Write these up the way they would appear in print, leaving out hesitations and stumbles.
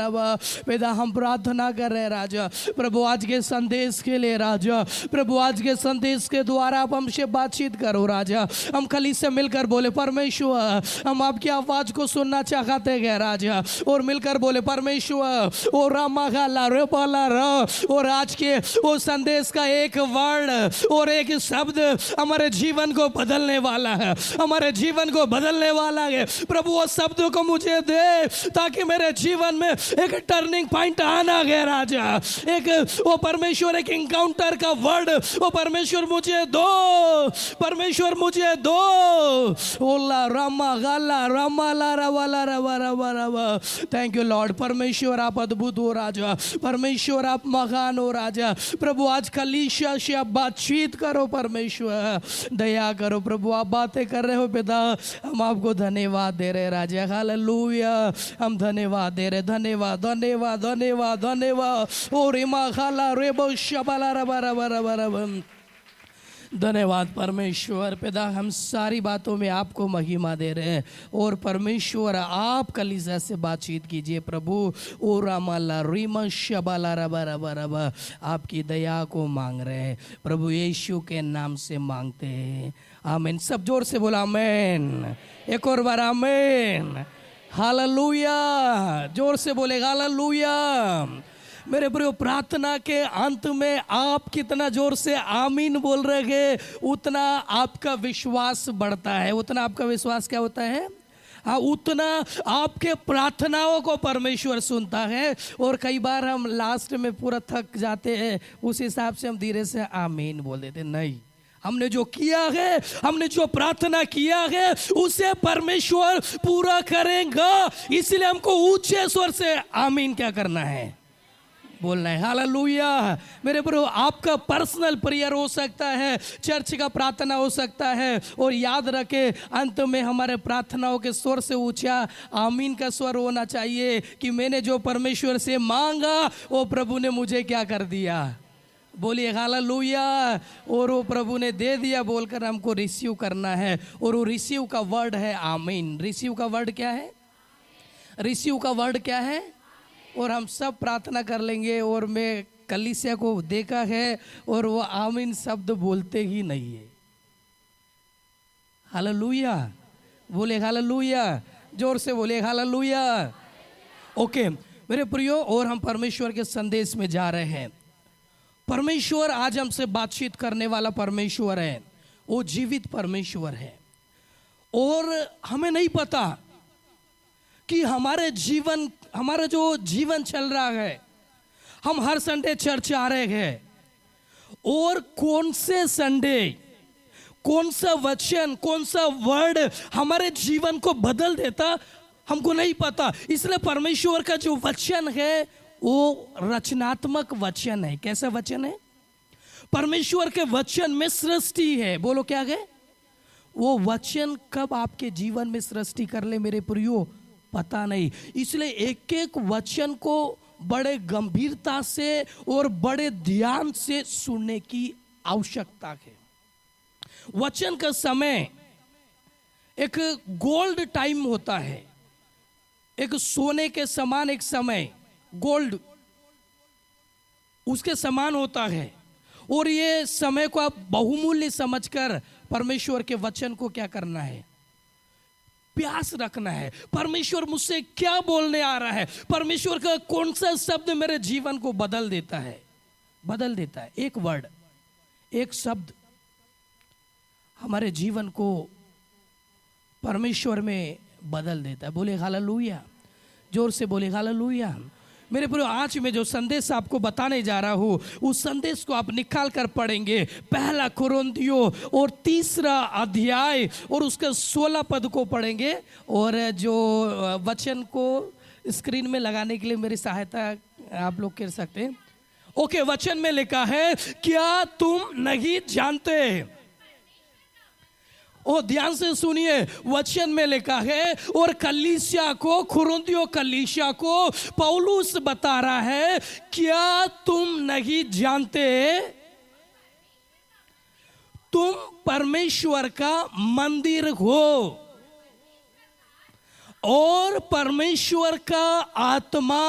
पिता हम प्रार्थना कर रहे हैं राजा प्रभु आज के संदेश के लिए राजा प्रभु आज के संदेश के द्वारा आप हमसे बातचीत करो राजा। हम कली से मिलकर बोले परमेश्वर हम आपकी आवाज को सुनना चाहते हैं राजा और मिलकर बोले परमेश्वर ओ रामा गाला रे पाला और आज के वो संदेश का एक वर्ड और एक शब्द हमारे जीवन को बदलने वाला है, हमारे जीवन को बदलने वाला है प्रभु। वो शब्दों को मुझे दे ताकि मेरे जीवन में एक टर्निंग पॉइंट आना है राजा। एक वो परमेश्वर एक इनकाउंटर का वर्ड वो परमेश्वर मुझे दो, परमेश्वर मुझे दो। ओला रामा गाला रामा ला रवाला रवा रवा रवा। Thank you Lord. परमेश्वर आप अद्भुत हो राजा, परमेश्वर आप महान हो राजा। प्रभु आज कलीसिया से आप बातचीत करो परमेश्वर, दया करो प्रभु। आप बातें कर रहे हो पिता, हम आपको धन्यवाद दे रहे राजा। हालेलुया, हम धन्यवाद दे रहे, धन्यवाद धन्यवाद धन्यवाद धन्यवाद। ओ रिमा खाला रेबो शबाला रबा रबा रबा रबा। धन्यवाद परमेश्वर। पिता हम सारी बातों में आपको महिमा दे रहे हैं और परमेश्वर आप कलीसिया से बातचीत कीजिए प्रभु। ओ रामाला रीमा शबाला रबा रबा रबा। आपकी दया को मांग रहे हैं प्रभु, यीशु के नाम से मांगते हैं, आमीन। सब जोर से बोला आमीन। एक और बार आमीन। हालेलुया, जोर से बोले हालेलुया। मेरे प्रियो प्रार्थना के अंत में आप कितना जोर से आमीन बोल रहे हैं उतना आपका विश्वास बढ़ता है, उतना आपका विश्वास क्या होता है, हाँ, उतना आपके प्रार्थनाओं को परमेश्वर सुनता है। और कई बार हम लास्ट में पूरा थक जाते हैं, उस हिसाब से हम धीरे से आमीन बोल देते। नहीं, हमने जो किया है, हमने जो प्रार्थना किया है उसे परमेश्वर पूरा करेगा। इसलिए हमको ऊंचे स्वर से आमीन क्या करना है, बोलना है। हालेलुया। मेरे ब्रो आपका पर्सनल प्रेयर हो सकता है, चर्च का प्रार्थना हो सकता है, और याद रखे अंत में हमारे प्रार्थनाओं के स्वर से ऊंचा आमीन का स्वर होना चाहिए कि मैंने जो परमेश्वर से मांगा वो प्रभु ने मुझे क्या कर दिया, बोलिए हालेलुया। और वो प्रभु ने दे दिया बोलकर हमको रिसीव करना है, और वो रिसीव का वर्ड है आमीन। रिसीव का वर्ड क्या है, रिसीव का वर्ड क्या है, और हम सब प्रार्थना कर लेंगे। और मैं कलीसिया को देखा है और वो आमीन शब्द बोलते ही नहीं है। हालेलुया, बोले हालेलुया, जोर से बोले हालेलुया। ओके मेरे प्रियो, और हम परमेश्वर के संदेश में जा रहे हैं। परमेश्वर आज हमसे बातचीत करने वाला परमेश्वर है, वो जीवित परमेश्वर है। और हमें नहीं पता कि हमारे जीवन, हमारा जो जीवन चल रहा है, हम हर संडे चर्च आ रहे हैं, और कौन से संडे, कौन सा वचन, कौन सा वर्ड हमारे जीवन को बदल देता हमको नहीं पता। इसलिए परमेश्वर का जो वचन है वो रचनात्मक वचन है। कैसा वचन है, परमेश्वर के वचन में सृष्टि है। बोलो क्या है, वो वचन कब आपके जीवन में सृष्टि कर ले मेरे प्रियो पता नहीं। इसलिए एक एक वचन को बड़े गंभीरता से और बड़े ध्यान से सुनने की आवश्यकता है। वचन का समय एक गोल्ड टाइम होता है, एक सोने के समान एक समय, गोल्ड उसके समान होता है। और ये समय को आप बहुमूल्य समझकर परमेश्वर के वचन को क्या करना है, प्यास रखना है। परमेश्वर मुझसे क्या बोलने आ रहा है, परमेश्वर का कौन सा शब्द मेरे जीवन को बदल देता है, बदल देता है। एक वर्ड, एक शब्द हमारे जीवन को परमेश्वर में बदल देता है। बोले हालेलुया, जोर से बोले हालेलुया। मेरे प्रिय, आज मैं जो संदेश आपको बताने जा रहा हूँ उस संदेश को आप निकाल कर पढ़ेंगे। पहला कुरिन्थियों और 3 अध्याय और उसके 16 पद को पढ़ेंगे। और जो वचन को स्क्रीन में लगाने के लिए मेरी सहायता आप लोग कर सकते हैं। ओके, वचन में लिखा है, क्या तुम नहीं जानते, और ध्यान से सुनिए, वचन में लिखा है, और कलीसिया को, कुरिन्थियों कलीसिया को पौलुस बता रहा है, क्या तुम नहीं जानते तुम परमेश्वर का मंदिर हो और परमेश्वर का आत्मा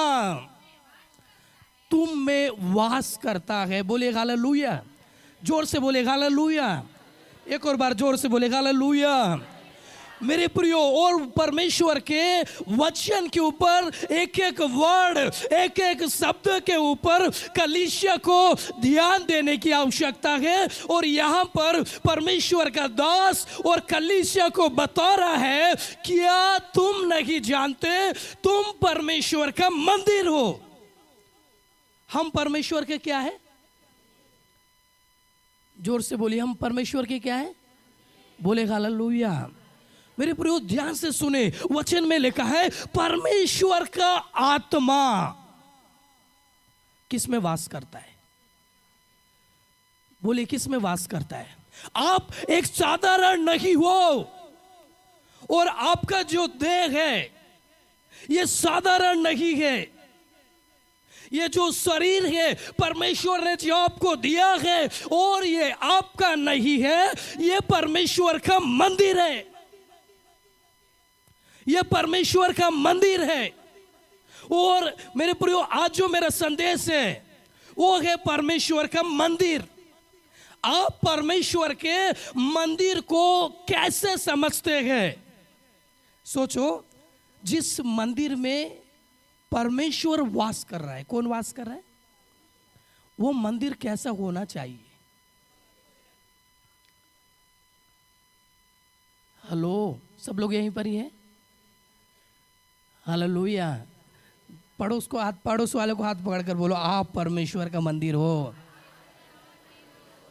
तुम में वास करता है। बोले हालेलुया, जोर से बोले हालेलुया, एक और बार जोर से बोले हालेलुया। मेरे प्रियो, और परमेश्वर के वचन के ऊपर एक एक वर्ड, एक एक शब्द के ऊपर कलीसिया को ध्यान देने की आवश्यकता है। और यहाँ पर परमेश्वर का दास और कलीसिया को बता रहा है, क्या तुम नहीं जानते तुम परमेश्वर का मंदिर हो? हम परमेश्वर के क्या है? जोर से बोलिए, हम परमेश्वर के क्या है? बोले हालेलुया। मेरे प्रियो, ध्यान से सुने, वचन में लिखा है परमेश्वर का आत्मा किस में वास करता है? बोले किस में वास करता है? आप एक साधारण नहीं हो, और आपका जो देह है ये साधारण नहीं है। ये जो शरीर है परमेश्वर ने जो आपको दिया है, और ये आपका नहीं है, ये परमेश्वर का मंदिर है। ये परमेश्वर का मंदिर है। और मेरे प्रियो, आज जो मेरा संदेश है वो है परमेश्वर का मंदिर। आप परमेश्वर के मंदिर को कैसे समझते हैं? सोचो, जिस मंदिर में परमेश्वर वास कर रहा है, कौन वास कर रहा है? वो मंदिर कैसा होना चाहिए? हेलो, सब लोग यहीं पर ही हैं? हालेलुया। पड़ोस वाले को हाथ पकड़कर बोलो, आप परमेश्वर का मंदिर हो।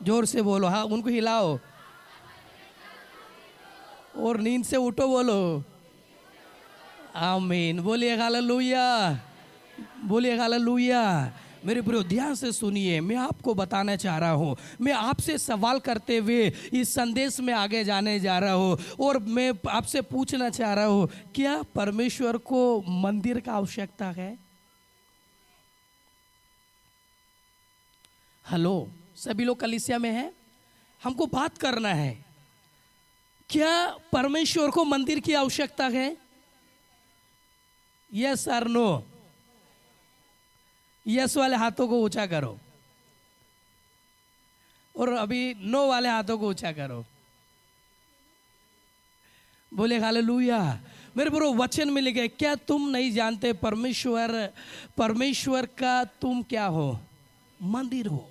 जोर से बोलो, हाँ, उनको हिलाओ और नींद से उठो, बोलो आमीन। बोलिए हालेलुया, बोलिए हालेलुया। मेरे प्रियो, ध्यान से सुनिए, मैं आपको बताना चाह रहा हूँ, मैं आपसे सवाल करते हुए इस संदेश में आगे जाने जा रहा हूँ, और मैं आपसे पूछना चाह रहा हूँ, क्या परमेश्वर को मंदिर का आवश्यकता है? हेलो, सभी लोग कलीसिया में हैं? हमको बात करना है, क्या परमेश्वर को मंदिर की आवश्यकता है? यस और नो? यस वाले हाथों को ऊंचा करो, और अभी नो वाले हाथों को ऊंचा करो। बोले हालेलुया। मेरे प्रियो, वचन में लिखे, क्या तुम नहीं जानते परमेश्वर का तुम क्या हो? मंदिर हो।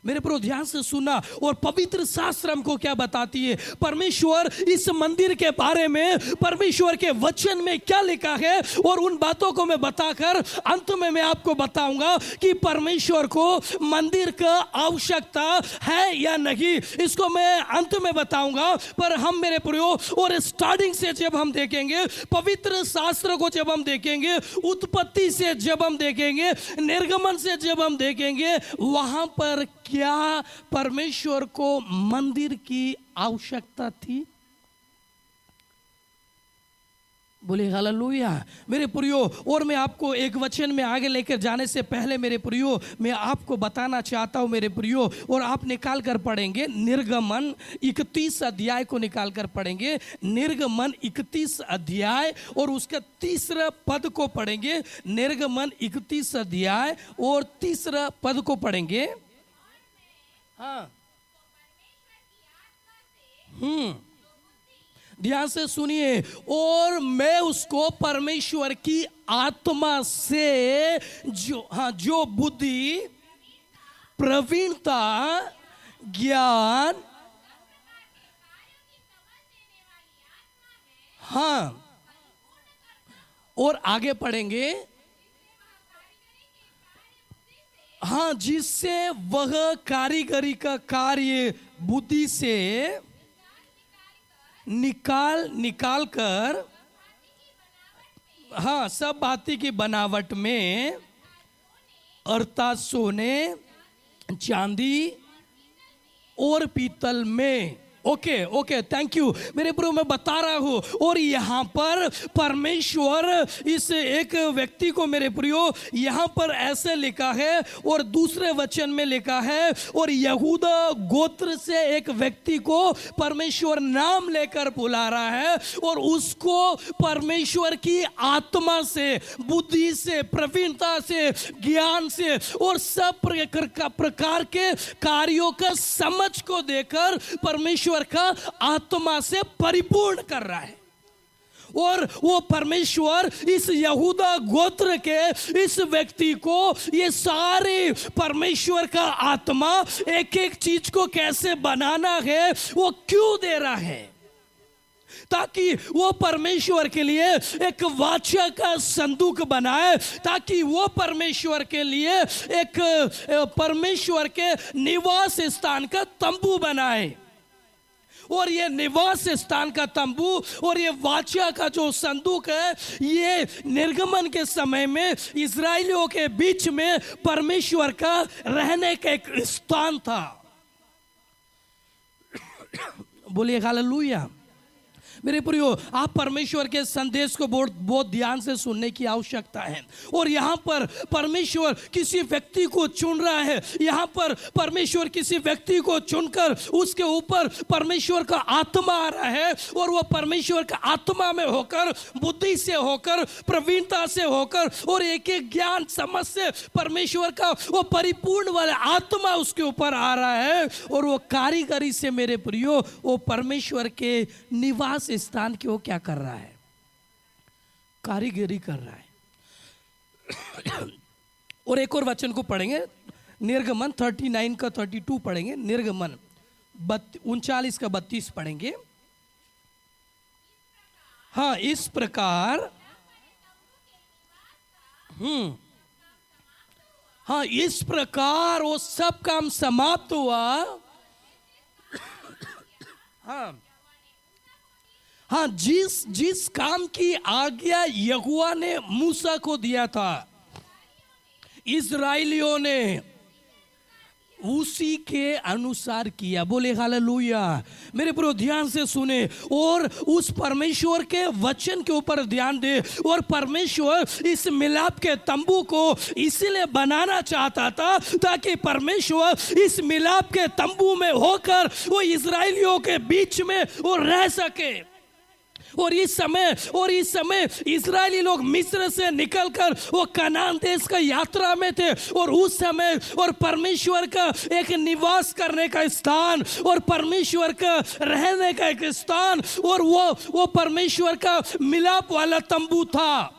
मेरे प्रियो, ध्यान से सुना, और पवित्र शास्त्र हमको क्या बताती है? परमेश्वर इस मंदिर के बारे में परमेश्वर के वचन में क्या लिखा है, और उन बातों को मैं बताकर अंत में मैं आपको बताऊंगा कि परमेश्वर को मंदिर का आवश्यकता है या नहीं। इसको मैं अंत में बताऊंगा, पर हम मेरे प्रियो, और स्टार्टिंग से जब हम देखेंगे, पवित्र शास्त्र को जब हम देखेंगे, उत्पत्ति से जब हम देखेंगे, निर्गमन से जब हम देखेंगे, वहां पर क्या परमेश्वर को मंदिर की आवश्यकता थी? बोले हालेलुया। मेरे प्रियो, और मैं आपको एक वचन में आगे लेकर जाने से पहले मेरे प्रियो, मैं आपको बताना चाहता हूं मेरे प्रियो, और आप निकाल कर पढ़ेंगे निर्गमन 31 अध्याय को निकाल कर पढ़ेंगे। निर्गमन 31 अध्याय और उसका 3 पद को पढ़ेंगे। निर्गमन 31 अध्याय और 3 पद को पढ़ेंगे। हाँ, ध्यान से सुनिए, और मैं उसको परमेश्वर की आत्मा से जो बुद्धि, प्रवीणता, ज्ञान, हाँ, और आगे पढ़ेंगे, हाँ, जिससे वह कारीगरी का कार्य बुद्धि से निकाल कर, हाँ, सब भांति की बनावट में, अर्थात सोने, चांदी और पीतल में ओके ओके, थैंक यू मेरे प्रो, मैं बता रहा हूँ। और यहाँ पर परमेश्वर इस एक व्यक्ति को मेरे प्रियो यहाँ पर ऐसे लिखा है और दूसरे वचन में लिखा है, और यहूदा गोत्र से एक व्यक्ति को परमेश्वर नाम लेकर बुला रहा है और उसको परमेश्वर की आत्मा से, बुद्धि से, प्रवीणता से, ज्ञान से और सब प्रकार के कार्यों का समझ को देकर परमेश्वर का आत्मा से परिपूर्ण कर रहा है। और वो परमेश्वर इस यहूदा गोत्र के इस व्यक्ति को ये सारे परमेश्वर का आत्मा एक एक चीज को कैसे बनाना है वो क्यों दे रहा है, ताकि वो परमेश्वर के लिए एक वाचा का संदूक बनाए, ताकि वो परमेश्वर के लिए एक परमेश्वर के निवास स्थान का तंबू बनाए। और ये निवास स्थान का तंबू और ये वाचा का जो संदूक है, ये निर्गमन के समय में इजरायलियों के बीच में परमेश्वर का रहने का एक स्थान था। बोलिए हालेलुया। मेरे प्रियो, आप परमेश्वर के संदेश को बहुत ध्यान से सुनने की आवश्यकता है। और यहाँ पर परमेश्वर किसी व्यक्ति को चुन रहा है, यहाँ पर परमेश्वर किसी व्यक्ति को चुनकर उसके ऊपर परमेश्वर का आत्मा आ रहा है, और वो परमेश्वर का आत्मा में होकर, बुद्धि से होकर, प्रवीणता से होकर और एक एक ज्ञान समझ से परमेश्वर का वो परिपूर्ण वाला आत्मा उसके ऊपर आ रहा है। और वो कारीगरी से मेरे प्रियो वो परमेश्वर के निवास स्थान की वो क्या कर रहा है, कारीगरी कर रहा है। और एक और वचन को पढ़ेंगे, निर्गमन 39 का 32 पढ़ेंगे, निर्गमन 39 का 32 पढ़ेंगे। हाँ, इस प्रकार हाँ, इस प्रकार वो सब काम समाप्त हुआ। हाँ, जिस काम की आज्ञा यहोवा ने मूसा को दिया था, इजराइलियों ने उसी के अनुसार किया। बोले हालेलुया। मेरे प्रिय, ध्यान से सुने और उस परमेश्वर के वचन के ऊपर ध्यान दे। और परमेश्वर इस मिलाप के तंबू को इसीलिए बनाना चाहता था ताकि परमेश्वर इस मिलाप के तंबू में होकर वो इजराइलियों के बीच में वो रह सके। और इस समय इजरायली लोग मिस्र से निकलकर वो कनान देश का यात्रा में थे, और उस समय और परमेश्वर का एक निवास करने का स्थान और परमेश्वर का रहने का एक स्थान और वो परमेश्वर का मिलाप वाला तंबू था।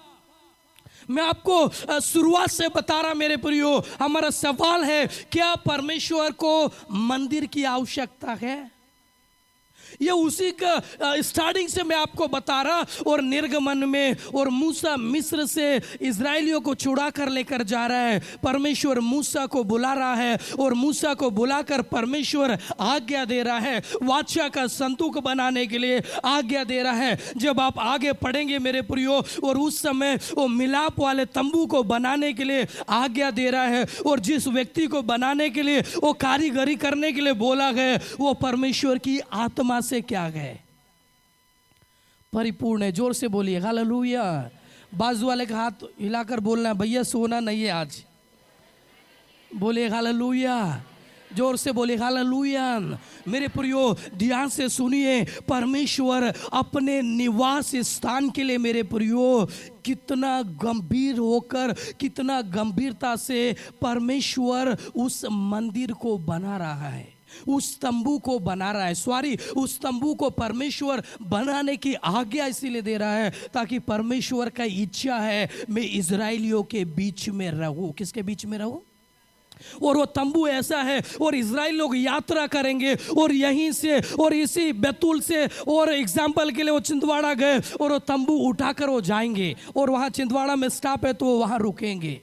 मैं आपको शुरुआत से बता रहा मेरे प्रियो, हमारा सवाल है, क्या परमेश्वर को मंदिर की आवश्यकता है? ये उसी का स्टार्टिंग से मैं आपको बता रहा। और निर्गमन में और मूसा मिस्र से इजरायलियों को छुड़ा कर लेकर जा रहा है। परमेश्वर मूसा को बुला रहा है और मूसा को बुलाकर परमेश्वर आज्ञा दे रहा है, वाचा का संदूक बनाने के लिए आज्ञा दे रहा है। जब आप आगे पढ़ेंगे मेरे प्रियो, और उस समय वो मिलाप वाले तंबू को बनाने के लिए आज्ञा दे रहा है, और जिस व्यक्ति को बनाने के लिए वो कारीगरी करने के लिए बोला गया, वो परमेश्वर की आत्मा से क्या गए, परिपूर्ण है। जोर से बोलिए हालेलुया। बाजू वाले का हाथ हिलाकर बोलना, भैया सोना नहीं है आज। बोलिए हालेलुया। जोर से बोलिए हालेलुया। मेरे प्रियो, ध्यान से सुनिए, परमेश्वर अपने निवास स्थान के लिए मेरे प्रियो कितना गंभीर होकर, कितना गंभीरता से परमेश्वर उस मंदिर को बना रहा है, उस तंबू को बना रहा है। उस तंबू को परमेश्वर बनाने की आज्ञा इसीलिए दे रहा है ताकि परमेश्वर का इच्छा है मैं इजराइलियों के बीच में रहूं। किसके बीच में रहूं? और वो तंबू ऐसा है, और इजराइल लोग यात्रा करेंगे और यहीं से और इसी बैतूल से और एग्जाम्पल के लिए वो छिंदवाड़ा गए और वो तंबू उठाकर वो जाएंगे, और वहाँ छिंदवाड़ा में स्टॉप है तो वो वहाँ रुकेंगे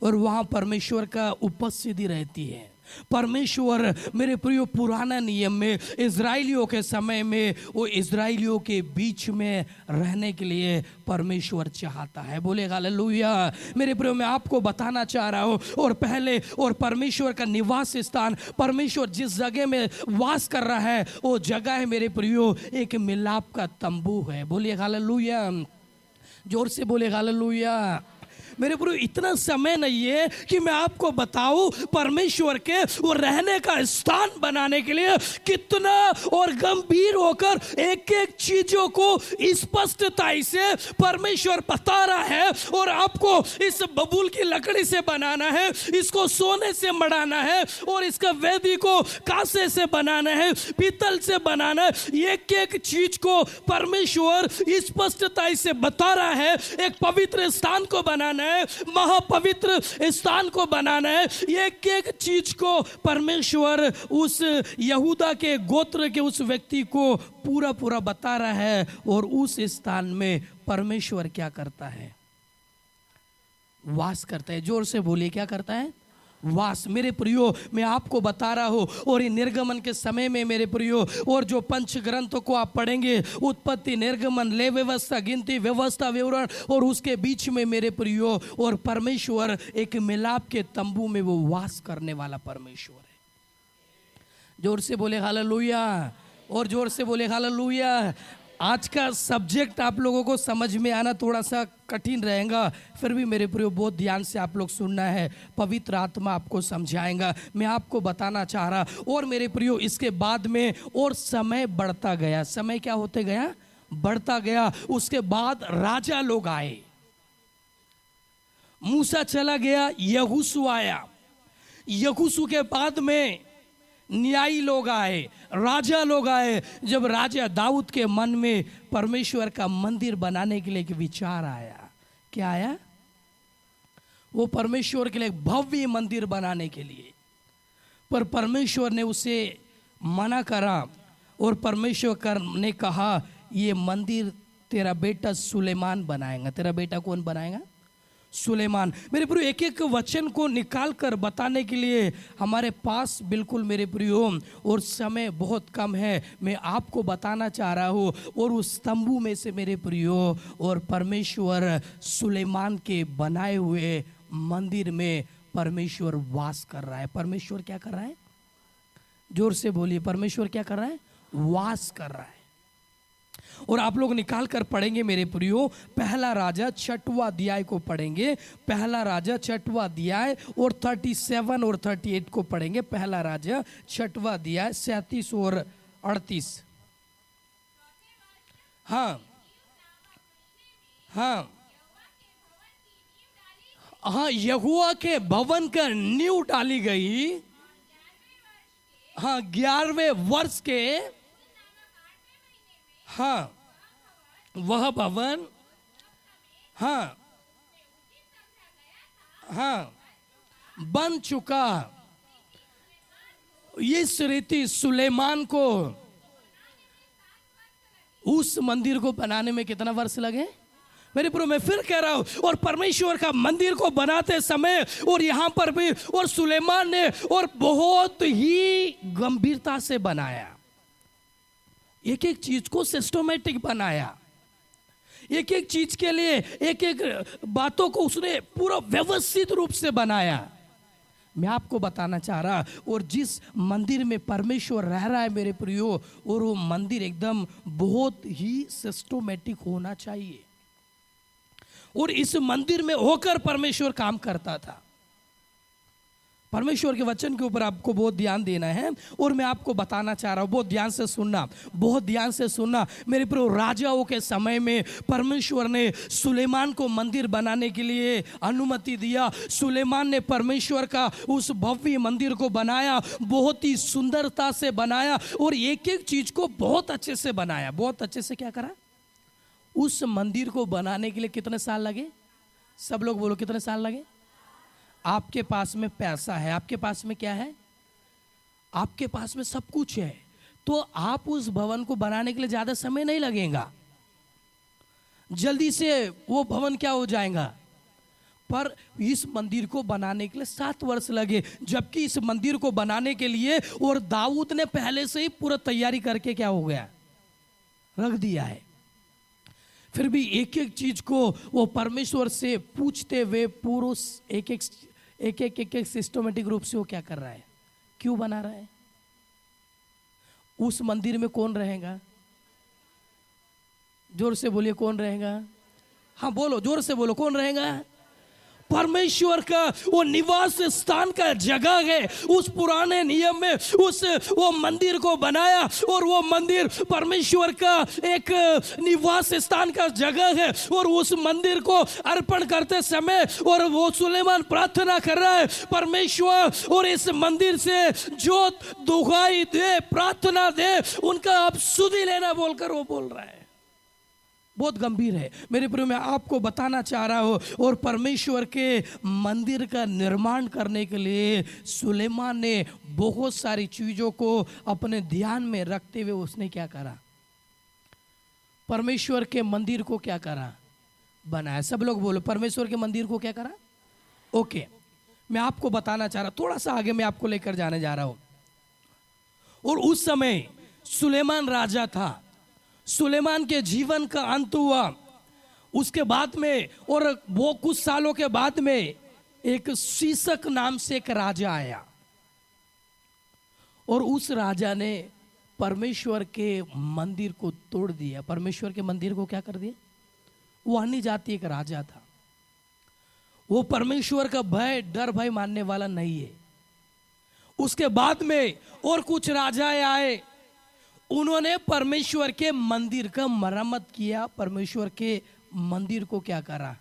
और वहाँ परमेश्वर का उपस्थिति रहती है। परमेश्वर मेरे प्रियो पुराना नियम में इजराइलियों के समय में वो इजराइलियों के बीच में रहने के लिए परमेश्वर चाहता है। बोले हालेलुया। मेरे प्रियो मैं आपको बताना चाह रहा हूँ और पहले और परमेश्वर का निवास स्थान, परमेश्वर जिस जगह में वास कर रहा है वो जगह है मेरे प्रियो एक मिलाप का तंबू है। बोलिए हालेलुया, जोर से बोले हालेलुया। मेरे प्रियो इतना समय नहीं है कि मैं आपको बताऊं परमेश्वर के वो रहने का स्थान बनाने के लिए कितना और गंभीर होकर एक एक चीजों को स्पष्टताई से परमेश्वर बता रहा है। और आपको इस बबूल की लकड़ी से बनाना है, इसको सोने से मढ़ाना है और इसका वेदी को कांसे से बनाना है, पीतल से बनाना है। एक एक चीज को परमेश्वर स्पष्टताई से बता रहा है। एक पवित्र स्थान को बनाना है, महापवित्र स्थान को बनाना है। एक एक चीज को परमेश्वर उस यहूदा के गोत्र के उस व्यक्ति को पूरा पूरा बता रहा है। और उस स्थान में परमेश्वर क्या करता है? वास करता है। जोर से बोलिए, क्या करता है? वास। मेरे प्रियो मैं आपको बता रहा हूँ और ये निर्गमन के समय में मेरे प्रियो और जो पंच ग्रंथों को आप पढ़ेंगे, उत्पत्ति, निर्गमन, ले व्यवस्था, गिनती, व्यवस्था, विवरण, और उसके बीच में मेरे प्रियो और परमेश्वर एक मिलाप के तंबू में वो वास करने वाला परमेश्वर है। जोर से बोले हालेलुया, और जोर से बोले हालेलुया। आज का सब्जेक्ट आप लोगों को समझ में आना थोड़ा सा कठिन रहेगा, फिर भी मेरे प्रियो बहुत ध्यान से आप लोग सुनना है। पवित्र आत्मा आपको समझाएगा। मैं आपको बताना चाह रहा, और मेरे प्रियो इसके बाद में और समय बढ़ता गया। समय क्या होते गया? बढ़ता गया। उसके बाद राजा लोग आए। मूसा चला गया, यहोशू आया। यहोशू के बाद में न्यायी लोग आए, राजा लोग आए। जब राजा दाऊद के मन में परमेश्वर का मंदिर बनाने के लिए एक विचार आया, क्या आया? वो परमेश्वर के लिए एक भव्य मंदिर बनाने के लिए, पर परमेश्वर ने उसे मना करा। और परमेश्वर ने कहा ये मंदिर तेरा बेटा सुलेमान बनाएगा। तेरा बेटा कौन बनाएगा? सुलेमान। मेरे प्रियो एक एक वचन को निकाल कर बताने के लिए हमारे पास बिल्कुल मेरे प्रियो और समय बहुत कम है। मैं आपको बताना चाह रहा हूँ और उस तंबू में से मेरे प्रियो और परमेश्वर सुलेमान के बनाए हुए मंदिर में परमेश्वर वास कर रहा है। परमेश्वर क्या कर रहा है? जोर से बोलिए, परमेश्वर क्या कर रहा है? वास कर रहा है। और आप लोग निकाल कर पढ़ेंगे मेरे प्रियो, पहला राजा 6वां अध्याय को पढ़ेंगे। पहला राजा 6वां अध्याय और 37 और 38 को पढ़ेंगे। पहला राजा 6वां अध्याय 37 और 38। हाँ हाँ हाँ, यहोवा के भवन का नींव डाली गई। हाँ, 11वें वर्ष के, हाँ, वह भवन, हाँ हाँ, बन चुका। इस रीति सुलेमान को उस मंदिर को बनाने में कितना वर्ष लगे? मेरे प्रो, मैं फिर कह रहा हूं, और परमेश्वर का मंदिर को बनाते समय और यहां पर भी, और सुलेमान ने और बहुत ही गंभीरता से बनाया। एक एक चीज को सिस्टमैटिक बनाया। एक एक चीज के लिए एक एक बातों को उसने पूरा व्यवस्थित रूप से बनाया। मैं आपको बताना चाह रहा, और जिस मंदिर में परमेश्वर रह रहा है मेरे प्रियो, और वो मंदिर एकदम बहुत ही सिस्टमैटिक होना चाहिए। और इस मंदिर में होकर परमेश्वर काम करता था। परमेश्वर के वचन के ऊपर आपको बहुत ध्यान देना है, और मैं आपको बताना चाह रहा हूं, बहुत ध्यान से सुनना, बहुत ध्यान से सुनना मेरे प्रियो। राजाओं के समय में परमेश्वर ने सुलेमान को मंदिर बनाने के लिए अनुमति दिया। सुलेमान ने परमेश्वर का उस भव्य मंदिर को बनाया, बहुत ही सुंदरता से बनाया, और एक एक चीज को बहुत अच्छे से बनाया। बहुत अच्छे से क्या करा? उस मंदिर को बनाने के लिए कितने साल लगे? सब लोग बोलो, कितने साल लगे? आपके पास में पैसा है, आपके पास में क्या है? आपके पास में सब कुछ है, तो आप उस भवन को बनाने के लिए ज्यादा समय नहीं लगेगा। जल्दी से वो भवन क्या हो जाएगा? पर इस मंदिर को बनाने के लिए 7 वर्ष लगे, जबकि इस मंदिर को बनाने के लिए और दाऊद ने पहले से ही पूरा तैयारी करके क्या हो गया, रख दिया है। फिर भी एक एक चीज को वो परमेश्वर से पूछते हुए पुरुष एक एक सिस्टमेटिक रूप से वो क्या कर रहा है, क्यों बना रहा है। उस मंदिर में कौन रहेगा, जोर से बोलिए कौन रहेगा, हाँ बोलो जोर से बोलो कौन रहेगा। परमेश्वर का वो निवास स्थान का जगह है। उस पुराने नियम में वो मंदिर को बनाया और वो मंदिर परमेश्वर का एक निवास स्थान का जगह है। और उस मंदिर को अर्पण करते समय और वो सुलेमान प्रार्थना कर रहा है, परमेश्वर और इस मंदिर से जो दुहाई दे, प्रार्थना दे, उनका आप सुधि लेना बोलकर वो बोल रहा है। बहुत गंभीर है मेरे प्रियो, मैं आपको बताना चाह रहा हूँ। और परमेश्वर के मंदिर का निर्माण करने के लिए सुलेमान ने बहुत सारी चीज़ों को अपने ध्यान में रखते हुए उसने क्या करा, परमेश्वर के मंदिर को क्या करा, बनाया। सब लोग बोलो परमेश्वर के मंदिर को क्या करा। ओके, मैं आपको बताना चाह रहा, थोड़ा सा आगे मैं आपको लेकर जाने जा रहा हूँ। और उस समय सुलेमान राजा था, सुलेमान के जीवन का अंत हुआ। उसके बाद में और वो कुछ सालों के बाद में एक शीशक नाम से एक राजा आया और उस राजा ने परमेश्वर के मंदिर को तोड़ दिया। परमेश्वर के मंदिर को क्या कर दिया, वो अन्य जाति एक राजा था। वो परमेश्वर का भय डर भय मानने वाला नहीं है। उसके बाद में और कुछ राजाएं आए, उन्होंने परमेश्वर के मंदिर का मरम्मत किया, परमेश्वर के मंदिर को क्या करा,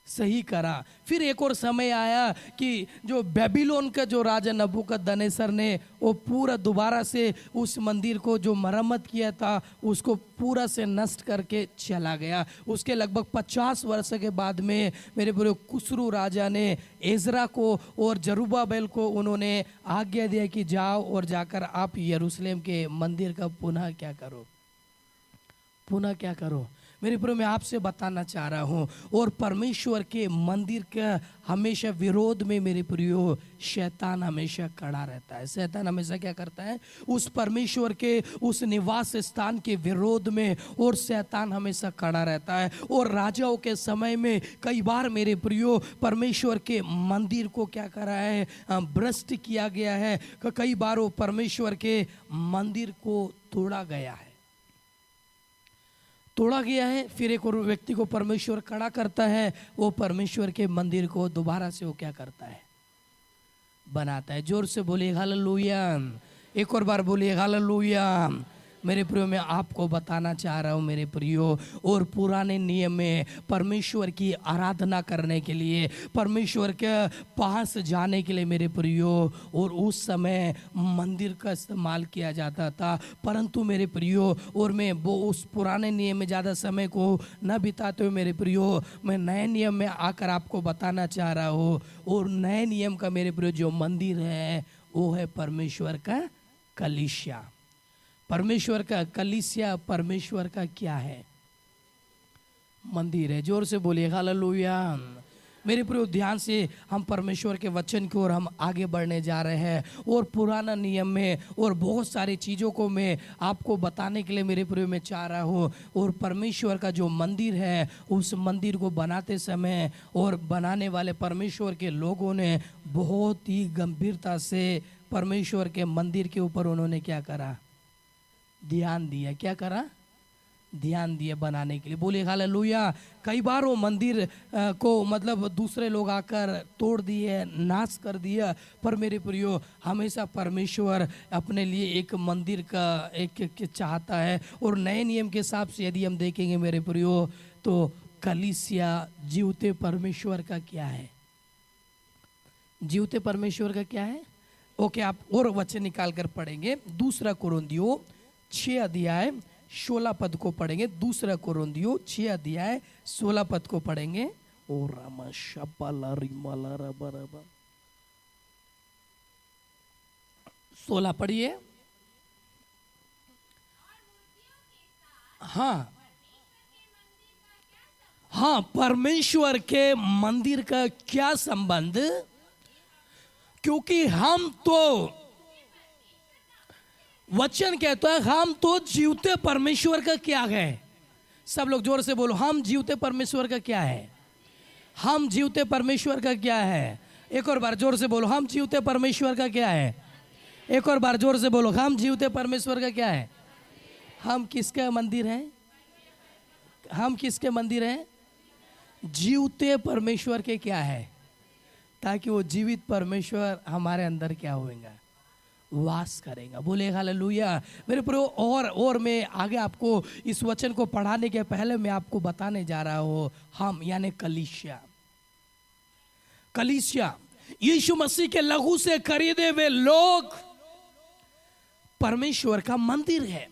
सही करा। फिर एक और समय आया कि जो बेबीलोन का जो राजा नबूकदनेस्सर ने वो पूरा दोबारा से उस मंदिर को जो मरम्मत किया था उसको पूरा से नष्ट करके चला गया। उसके लगभग 50 वर्ष के बाद में मेरे पूरे कुसरू राजा ने एजरा को और जरुब्बाबेल को उन्होंने आज्ञा दिया कि जाओ और जाकर आप यरूशलेम के मंदिर का पुनः क्या करो, पुनः क्या करो। मेरे प्रियो, मैं आपसे बताना चाह रहा हूँ, और परमेश्वर के मंदिर का हमेशा विरोध में मेरे प्रियो शैतान हमेशा खड़ा रहता है। शैतान हमेशा क्या करता है, उस परमेश्वर के उस निवास स्थान के विरोध में, और शैतान हमेशा खड़ा रहता है। और राजाओं के समय में कई बार मेरे प्रियो परमेश्वर के मंदिर को क्या करा है, भ्रष्ट किया गया है। कई बार वो परमेश्वर के मंदिर को तोड़ा गया है, तोड़ा गया है। फिर एक और व्यक्ति को परमेश्वर खड़ा करता है, वो परमेश्वर के मंदिर को दोबारा से वो क्या करता है, बनाता है। जोर से बोलिए हालेलुया, एक और बार बोलिए हालेलुया। मेरे प्रियो, मैं आपको बताना चाह रहा हूँ मेरे प्रियो, और पुराने नियम में परमेश्वर की आराधना करने के लिए, परमेश्वर के पास जाने के लिए मेरे प्रियो, और उस समय मंदिर का इस्तेमाल किया जाता था। परंतु मेरे प्रियो, और मैं वो उस पुराने नियम में ज़्यादा समय को न बिताते हुए मेरे प्रियो, मैं नए नियम में आकर आपको बताना चाह रहा हूँ। और नए नियम का मेरे प्रियो जो मंदिर है वो है परमेश्वर का कलीसिया। परमेश्वर का कलीसिया परमेश्वर का क्या है, मंदिर है। जोर से बोलिए हालेलुया। मेरे प्रियो, ध्यान से हम परमेश्वर के वचन की ओर हम आगे बढ़ने जा रहे हैं। और पुराना नियम में और बहुत सारी चीज़ों को मैं आपको बताने के लिए मेरे प्रियो में चाह रहा हूँ। और परमेश्वर का जो मंदिर है, उस मंदिर को बनाते समय और बनाने वाले परमेश्वर के लोगों ने बहुत ही गंभीरता से परमेश्वर के मंदिर के ऊपर उन्होंने क्या करा, ध्यान दिया। क्या करा, ध्यान दिया बनाने के लिए। बोलिए हालेलुया। कई बार वो मंदिर को मतलब दूसरे लोग आकर तोड़ दिए, नाश कर दिया, पर मेरे प्रियो हमेशा परमेश्वर अपने लिए एक मंदिर का एक चाहता है। और नए नियम के हिसाब से यदि हम देखेंगे मेरे प्रियो, तो कलीसिया जीवते परमेश्वर का क्या है, जीवते परमेश्वर का क्या है। ओके, आप और वचन निकाल कर पढ़ेंगे। 2 कुरिन्थियों 6 अध्याय 16 पद को पढ़ेंगे। 2 कुरिन्थियों 6 अध्याय 16 पद को पढ़ेंगे। ओ रामा शब्बाला रिमाला रबा रबा 16 पढ़िए। हाँ हाँ, परमेश्वर के मंदिर का क्या संबंध? क्योंकि हम तो, वचन कहता है हम तो जीवते परमेश्वर का क्या है? सब लोग जोर से बोलो, हम जीवते परमेश्वर का क्या है? हम जीवते परमेश्वर का क्या है? एक और बार जोर से बोलो, हम जीवते परमेश्वर का क्या है? एक और बार जोर से बोलो, हम जीवते परमेश्वर का क्या है? हम किसका मंदिर है? हम किसके मंदिर हैं? जीवते परमेश्वर के क्या है? ताकि वो जीवित परमेश्वर हमारे अंदर क्या होएगा? वास करेगा। बोले हालेलुया। मेरे प्रियो, और मैं आगे आपको इस वचन को पढ़ाने के पहले मैं आपको बताने जा रहा हूँ, हम यानी कलीसिया, कलीसिया यीशु मसीह के लहू से खरीदे हुए लोग परमेश्वर का मंदिर है।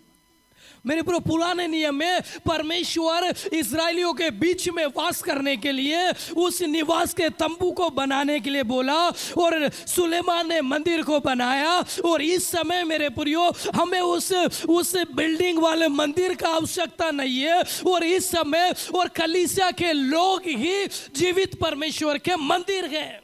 मेरे पूरे पुराने नियम में परमेश्वर इस्राएलियों के बीच में वास करने के लिए उस निवास के तंबू को बनाने के लिए बोला और सुलेमान ने मंदिर को बनाया। और इस समय मेरे प्रियो, हमें उस बिल्डिंग वाले मंदिर का आवश्यकता नहीं है। और इस समय और कलीसिया के लोग ही जीवित परमेश्वर के मंदिर हैं।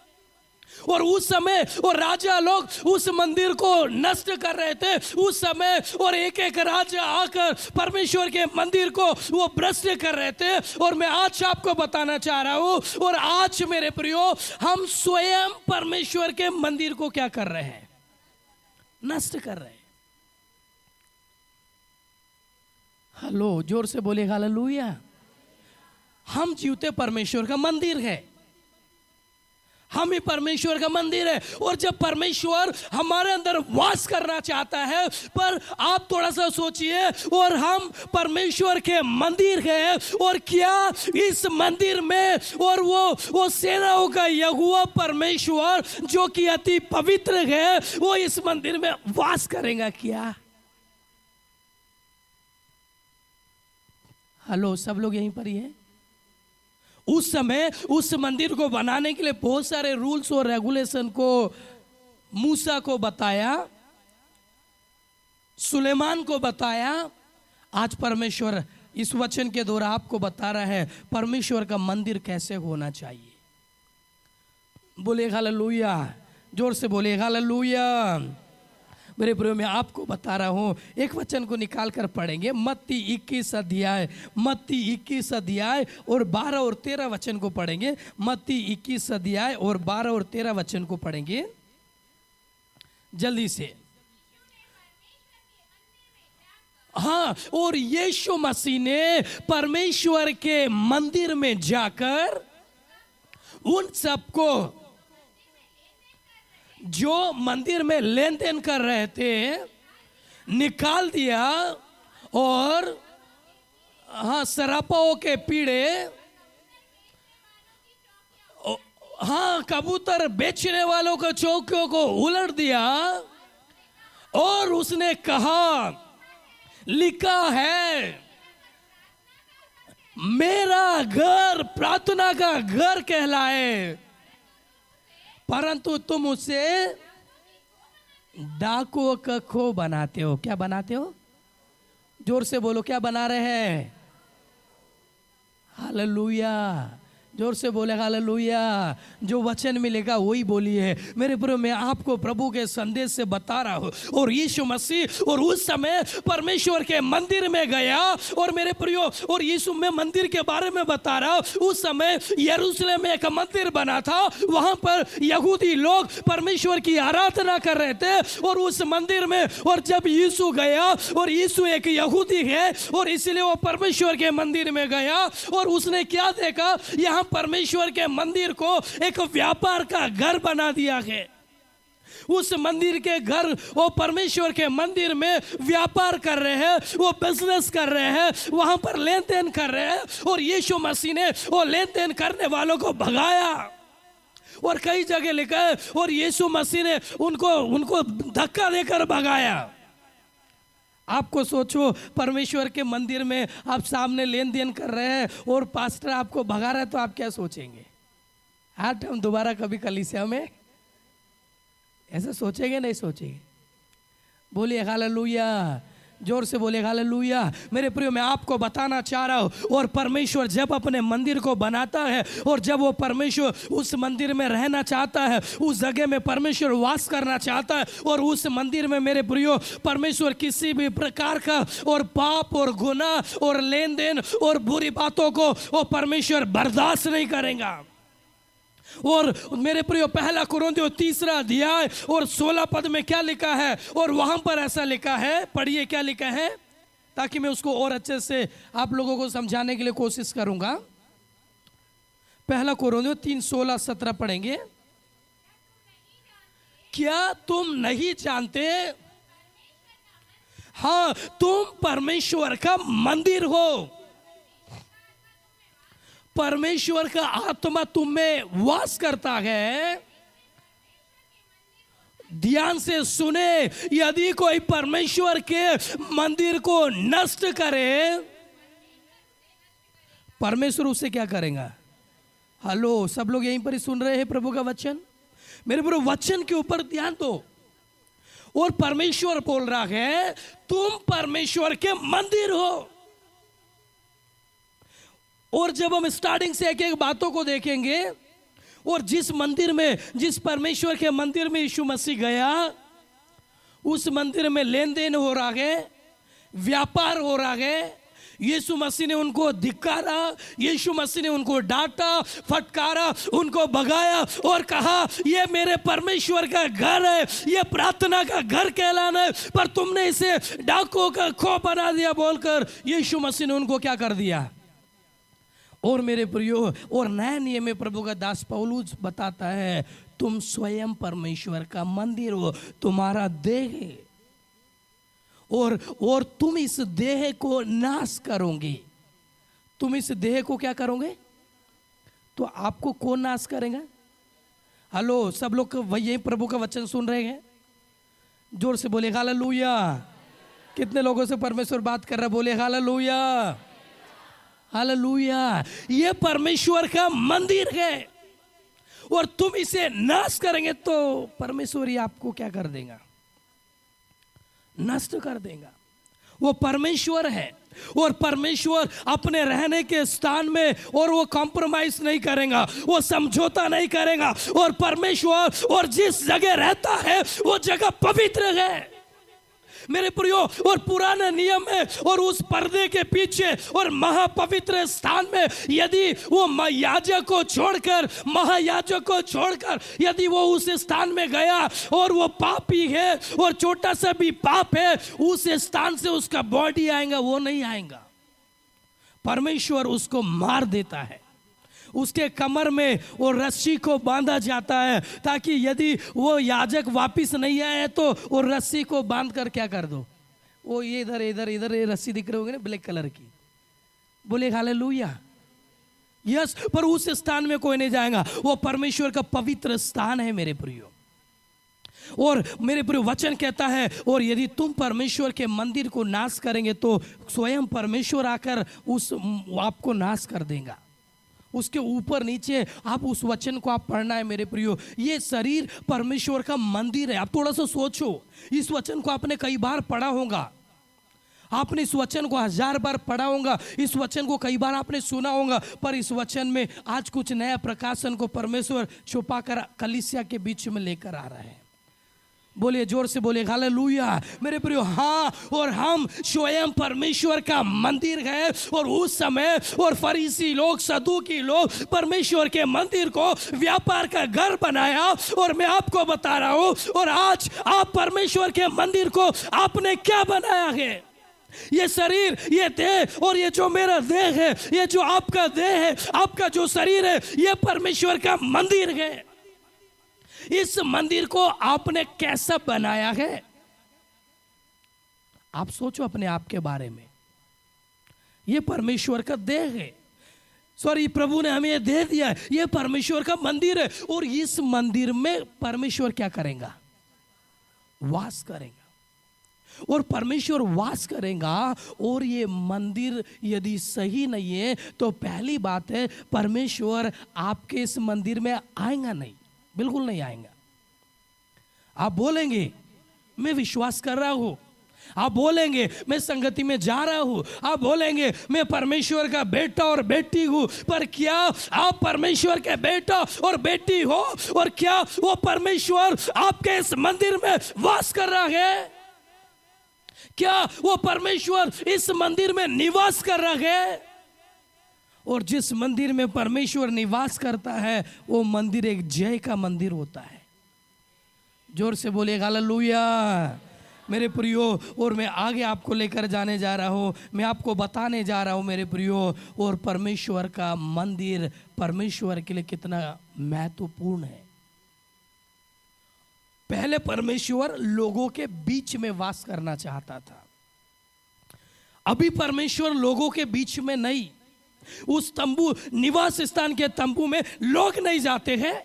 और उस समय और राजा लोग उस मंदिर को नष्ट कर रहे थे उस समय, और एक एक राजा आकर परमेश्वर के मंदिर को वो भ्रष्ट कर रहे थे। और मैं आज आपको बताना चाह रहा हूं, और आज मेरे प्रियो, हम स्वयं परमेश्वर के मंदिर को क्या कर रहे हैं? नष्ट कर रहे हैं। हेलो, जोर से बोले हालेलुया। हम जीवते परमेश्वर का मंदिर है, हम ही परमेश्वर का मंदिर है। और जब परमेश्वर हमारे अंदर वास करना चाहता है, पर आप थोड़ा सा सोचिए, और हम परमेश्वर के मंदिर हैं, और क्या इस मंदिर में और वो सेनाओं का यहोवा परमेश्वर जो कि अति पवित्र है, वो इस मंदिर में वास करेगा क्या? हेलो, सब लोग यहीं पर ही है। उस समय उस मंदिर को बनाने के लिए बहुत सारे रूल्स और रेगुलेशन को मूसा को बताया, सुलेमान को बताया। आज परमेश्वर इस वचन के द्वारा आपको बता रहा है परमेश्वर का मंदिर कैसे होना चाहिए। बोले हालेलुया, जोर से बोले हालेलुया। मेरे प्रियो, मैं आपको बता रहा हूं, एक वचन को निकाल कर पढ़ेंगे, मत्ती 21 अध्याय, मत्ती 21 अध्याय और 12 और 13 वचन को पढ़ेंगे। मत्ती 21 अध्याय और 12 और 13 वचन को पढ़ेंगे जल्दी से। हाँ, और यीशु मसीह ने परमेश्वर के मंदिर में जाकर उन सबको जो मंदिर में लेन देन कर रहे थे निकाल दिया, और हाँ, सरापाओं के पीड़े, हाँ, कबूतर बेचने वालों के चौकियों को उलट दिया। और उसने कहा, लिखा है मेरा घर प्रार्थना का घर कहलाए, परंतु तुम उसे डाकुओं का खो बनाते हो। क्या बनाते हो? जोर से बोलो, क्या बना रहे हैं? हालेलुया, जोर से बोले हालेलुया। जो वचन मिलेगा वही बोलिए। मेरे प्रियो, मैं आपको प्रभु के संदेश से बता रहा हूँ। और यीशु मसीह और उस समय परमेश्वर के मंदिर में गया, और मेरे प्रियो, और यीशु में मंदिर के बारे में बता रहा हूँ। उस समय यरूशलेम में एक मंदिर बना था, वहां पर यहूदी लोग परमेश्वर की आराधना कर रहे थे। और उस मंदिर में, और जब यीशु गया, और यीशु एक यहूदी है और इसलिए वो परमेश्वर के मंदिर में गया, और उसने क्या देखा? यहाँ परमेश्वर के मंदिर को एक व्यापार का घर बना दिया है। उस मंदिर के घर, वो परमेश्वर के मंदिर में व्यापार कर रहे हैं, वो बिजनेस कर रहे हैं, वहां पर लेन देन कर रहे हैं। और यीशु मसीह ने वो लेन देन करने वालों को भगाया। और कई जगह लिखा है, और यीशु मसीह ने उनको धक्का देकर भगाया। आपको सोचो, परमेश्वर के मंदिर में आप सामने लेन देन कर रहे हैं और पास्टर आपको भगा रहा है, तो आप क्या सोचेंगे? आज हम दोबारा कभी कलीसिया में ऐसा सोचेंगे? नहीं सोचेंगे? बोलिए हालेलुया। जोर से बोले हालेलुया। मेरे प्रियो, मैं आपको बताना चाह रहा हूँ, और परमेश्वर जब अपने मंदिर को बनाता है और जब वो परमेश्वर उस मंदिर में रहना चाहता है, उस जगह में परमेश्वर वास करना चाहता है, और उस मंदिर में मेरे प्रियो परमेश्वर किसी भी प्रकार का और पाप और गुनाह और लेन देन और बुरी बातों को वो परमेश्वर बर्दाश्त नहीं करेगा। और मेरे प्रियो, पहला कुरिन्थियों 3 अध्याय और 16 पद में क्या लिखा है, और वहां पर ऐसा लिखा है, पढ़िए क्या लिखा है, ताकि मैं उसको और अच्छे से आप लोगों को समझाने के लिए कोशिश करूंगा। पहला कुरिन्थियों 3, 16, 17 पढ़ेंगे। क्या तुम नहीं जानते, हाँ, तुम परमेश्वर का मंदिर हो, परमेश्वर का आत्मा तुम में वास करता है। ध्यान से सुने, यदि कोई परमेश्वर के मंदिर को नष्ट करे, परमेश्वर उससे क्या करेगा? हेलो, सब लोग यहीं पर ही सुन रहे हैं प्रभु का वचन? मेरे प्रभु, वचन के ऊपर ध्यान दो। और परमेश्वर बोल रहा है तुम परमेश्वर के मंदिर हो। और जब हम स्टार्टिंग से एक एक बातों को देखेंगे, और जिस मंदिर में, जिस परमेश्वर के मंदिर में यीशु मसीह गया, उस मंदिर में लेन देन हो रहा है, व्यापार हो रहा है। यीशु मसीह ने उनको धिक्कारा, यीशु मसीह ने उनको डांटा, फटकारा, उनको भगाया और कहा ये मेरे परमेश्वर का घर है, ये प्रार्थना का घर कहलाना है, पर तुमने इसे डाकुओं का खो बना दिया बोलकर यीशु मसीह ने उनको क्या कर दिया। और मेरे प्रियो, और नया नियम में प्रभु का दास पौलुस बताता है तुम स्वयं परमेश्वर का मंदिर हो, तुम्हारा देह है, और तुम इस देह को नाश करोगे। तुम इस देह को क्या करोगे? तो आपको कौन नाश करेगा? हेलो, सब लोग यही प्रभु का वचन सुन रहे हैं? जोर से बोले हालेलुया। कितने लोगों से परमेश्वर बात कर रहा है? बोले हालेलुया, हालेलुया। ये परमेश्वर का मंदिर है, और तुम इसे नाश करेंगे तो परमेश्वर ही आपको क्या कर देगा? नष्ट कर देगा। वो परमेश्वर है, और परमेश्वर अपने रहने के स्थान में, और वो कॉम्प्रोमाइज नहीं करेगा, वो समझौता नहीं करेगा। और परमेश्वर और जिस जगह रहता है वो जगह पवित्र है मेरे प्रियो। और पुराने नियम में और उस पर्दे के पीछे और महापवित्र स्थान में यदि वो याजक को छोड़कर, महायाजक को छोड़कर यदि वो उस स्थान में गया और वो पापी है और छोटा सा भी पाप है, उस स्थान से उसका बॉडी आएगा, वो नहीं आएगा। परमेश्वर उसको मार देता है। उसके कमर में वो रस्सी को बांधा जाता है, ताकि यदि वो याजक वापस नहीं आए तो वो रस्सी को बांध कर क्या कर दो। वो ये इधर इधर इधर ये रस्सी दिख रही होगी ना, ब्लैक कलर की। बोले हालेलुया। यस, पर उस स्थान में कोई नहीं जाएगा। वो परमेश्वर का पवित्र स्थान है मेरे प्रियो। और मेरे प्रियो, वचन कहता है और यदि तुम परमेश्वर के मंदिर को नाश करेंगे तो स्वयं परमेश्वर आकर उस आपको नाश कर देगा। उसके ऊपर नीचे आप उस वचन को आप पढ़ना है मेरे प्रियो। ये शरीर परमेश्वर का मंदिर है। आप थोड़ा सा सोचो, इस वचन को आपने कई बार पढ़ा होगा, आपने इस वचन को 1000 बार पढ़ा होगा, इस वचन को कई बार आपने सुना होगा, पर इस वचन में आज कुछ नया प्रकाशन को परमेश्वर छुपाकर कलीसिया के बीच में लेकर आ रहा है। बोलिए, जोर से बोलिए हालेलुया मेरे प्रियो। हाँ, और हम स्वयं परमेश्वर का मंदिर है। और उस समय और फरीसी लोग, सदूकी लोग परमेश्वर के मंदिर को व्यापार का घर बनाया। और मैं आपको बता रहा हूं, और आज आप परमेश्वर के मंदिर को आपने क्या बनाया है? ये शरीर, ये देह, और ये जो मेरा देह है, ये जो आपका देह है, आपका जो शरीर है, ये परमेश्वर का मंदिर है। इस मंदिर को आपने कैसा बनाया है? आप सोचो अपने आप के बारे में। ये परमेश्वर का देह है। सॉरी, प्रभु ने हमें ये देह दिया है, ये परमेश्वर का मंदिर है। और इस मंदिर में परमेश्वर क्या करेगा? वास करेगा। और परमेश्वर वास करेगा। और ये मंदिर यदि सही नहीं है तो पहली बात है, परमेश्वर आपके इस मंदिर में आएगा नहीं, बिल्कुल नहीं आएगा। आप बोलेंगे मैं विश्वास कर रहा हूं, आप बोलेंगे मैं संगति में जा रहा हूं, आप बोलेंगे मैं परमेश्वर का बेटा और बेटी हूं, पर क्या आप परमेश्वर के बेटा और बेटी हो? और क्या वो परमेश्वर आपके इस मंदिर में वास कर रहा है? क्या वो परमेश्वर इस मंदिर में निवास कर रहा है? और जिस मंदिर में परमेश्वर निवास करता है वो मंदिर एक जय का मंदिर होता है। जोर से बोलिए हालेलुया। मेरे प्रियो, और मैं आगे आपको लेकर जाने जा रहा हूँ, मैं आपको बताने जा रहा हूँ मेरे प्रियो, और परमेश्वर का मंदिर परमेश्वर के लिए कितना महत्वपूर्ण है। पहले परमेश्वर लोगों के बीच में वास करना चाहता था, अभी परमेश्वर लोगों के बीच में नहीं। उस तंबू, निवास स्थान के तंबू में लोग नहीं जाते हैं,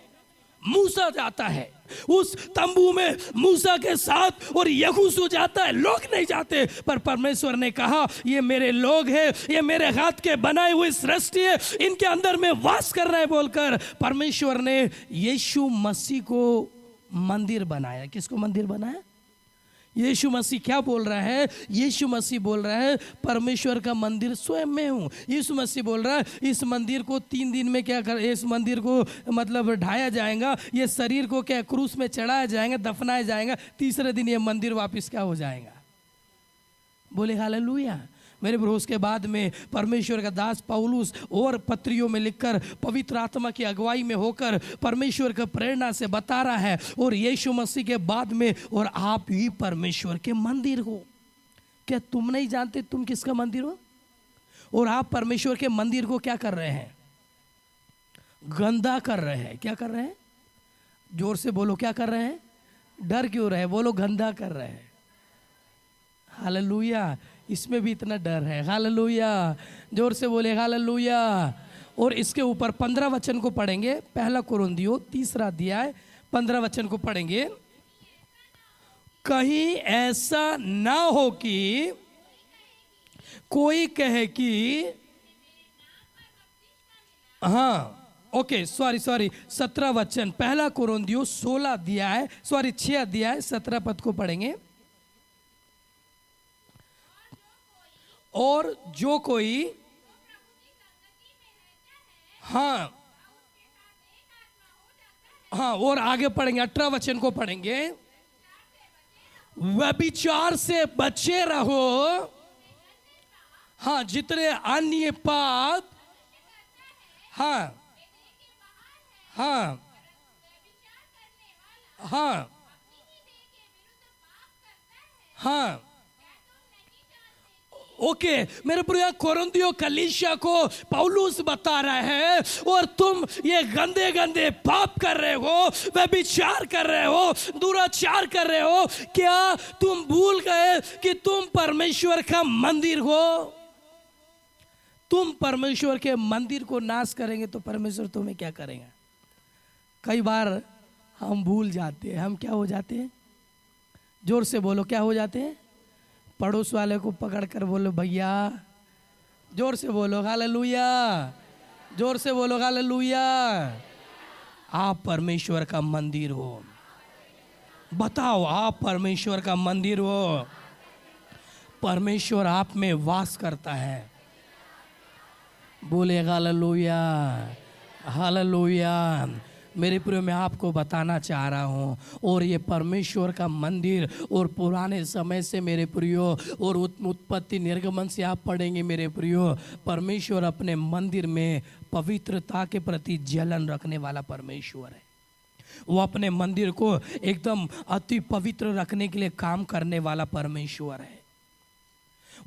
मूसा जाता है। उस तंबू में मूसा के साथ और यहोशू जाता है, लोग नहीं जाते। पर परमेश्वर ने कहा ये मेरे लोग हैं, ये मेरे हाथ के बनाए हुए सृष्टि है, इनके अंदर में वास कर रहा है बोलकर परमेश्वर ने यीशु मसीह को मंदिर बनाया। किसको मंदिर बनाया? यीशु मसीह क्या बोल रहा है? यीशु मसीह बोल रहा है परमेश्वर का मंदिर स्वयं मैं हूँ। यीशु मसीह बोल रहा है इस मंदिर को 3 दिन में क्या कर, इस मंदिर को मतलब ढाया जाएगा, ये शरीर को क्या क्रूस में चढ़ाया जाएगा, दफनाया जाएगा, तीसरे दिन ये मंदिर वापस क्या हो जाएगा। बोले हालेलुया। मेरे ब्रो, उसके बाद में परमेश्वर का दास पौलुस और पत्रियों में लिखकर पवित्र आत्मा की अगुवाई में होकर परमेश्वर का प्रेरणा से बता रहा है, और यीशु मसीह के बाद में और आप ही परमेश्वर के मंदिर हो। क्या तुम नहीं जानते तुम किसका मंदिर हो? और आप परमेश्वर के मंदिर को क्या कर रहे हैं? गंदा कर रहे हैं। क्या कर रहे हैं? जोर से बोलो, क्या कर रहे हैं? डर क्यों रहे? बोलो गंदा कर रहे हैं। हालेलुया। इसमें भी इतना डर है। हालेलुया। जोर से बोले हालेलुया। और इसके ऊपर 15 वचन को पढ़ेंगे। पहला कुरिन्थियों 3 अध्याय 15 वचन को पढ़ेंगे। कहीं ऐसा ना हो कि कोई कहे कि ओके, सॉरी 17 वचन, पहला कुरिन्थियों 6 अध्याय 17 पद को पढ़ेंगे। और जो कोई और आगे पढ़ेंगे, 18 वचन को पढ़ेंगे। व्यभिचार से बचे रहो। जितने अन्य पाप ओके मेरे प्रिय कोरिन्थियों कलीसिया को पौलुस बता रहा है, और तुम ये गंदे गंदे पाप कर रहे हो, व्यभिचार कर रहे हो, दुराचार कर रहे हो। क्या तुम भूल गए कि तुम परमेश्वर का मंदिर हो? तुम परमेश्वर के मंदिर को नाश करेंगे तो परमेश्वर तुम्हें क्या करेगा? कई बार हम भूल जाते हैं। हम क्या हो जाते हैं? जोर से बोलो, क्या हो जाते हैं? पड़ोस वाले को पकड़ कर बोलो भैया। जोर से बोलो हालेलुया। जोर से बोलो हालेलुया। आप परमेश्वर का मंदिर हो। बताओ, आप परमेश्वर का मंदिर हो। परमेश्वर आप में वास करता है। बोले हालेलुया, हालेलुया। मेरे प्रियो, मैं आपको बताना चाह रहा हूँ, और ये परमेश्वर का मंदिर, और पुराने समय से मेरे प्रियो, और उत्पत्ति निर्गमन से आप पढ़ेंगे मेरे प्रियो, परमेश्वर अपने मंदिर में पवित्रता के प्रति जलन रखने वाला परमेश्वर है। वो अपने मंदिर को एकदम अति पवित्र रखने के लिए काम करने वाला परमेश्वर है।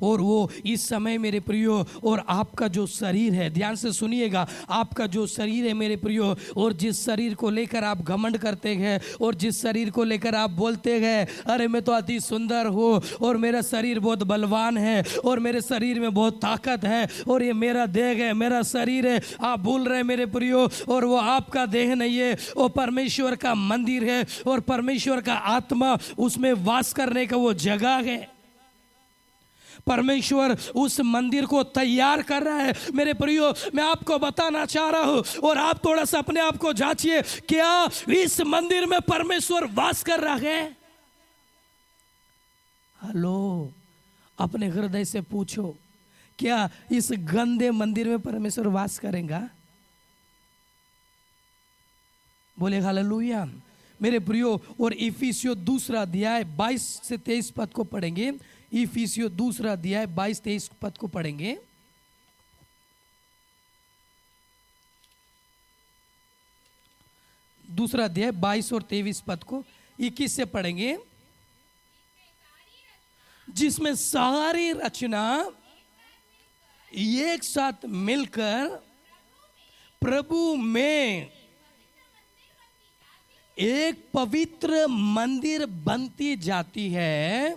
और वो इस समय मेरे प्रियो, और आपका जो शरीर है, ध्यान से सुनिएगा, आपका जो शरीर है मेरे प्रियो, और जिस शरीर को लेकर आप घमंड करते हैं, और जिस शरीर को लेकर आप बोलते हैं अरे मैं तो अति सुंदर हूँ, और मेरा शरीर बहुत बलवान है, और मेरे शरीर में बहुत ताकत है, और ये मेरा देह है, मेरा शरीर है, आप भूल रहे मेरे प्रियो। और वो आपका देह नहीं है, वो परमेश्वर का मंदिर है, और परमेश्वर का आत्मा उसमें वास करने का वो जगह है। परमेश्वर उस मंदिर को तैयार कर रहा है मेरे प्रियो। मैं आपको बताना चाह रहा हूं, और आप थोड़ा सा अपने आप को जांचिए, क्या इस मंदिर में परमेश्वर वास कर रहा है? हेलो, अपने हृदय से पूछो, क्या इस गंदे मंदिर में परमेश्वर वास करेगा? बोले हालेलुया। मेरे प्रियो, और इफिसियों दूसरा अध्याय 22 से 23 पद को पढ़ेंगे। इफिसियों दूसरा अध्याय 22-23 पद को पढ़ेंगे। दूसरा अध्याय 22 और 23 पद को 21 से पढ़ेंगे, जिसमें सारी रचना एक साथ मिलकर प्रभु में एक पवित्र मंदिर बनती जाती है,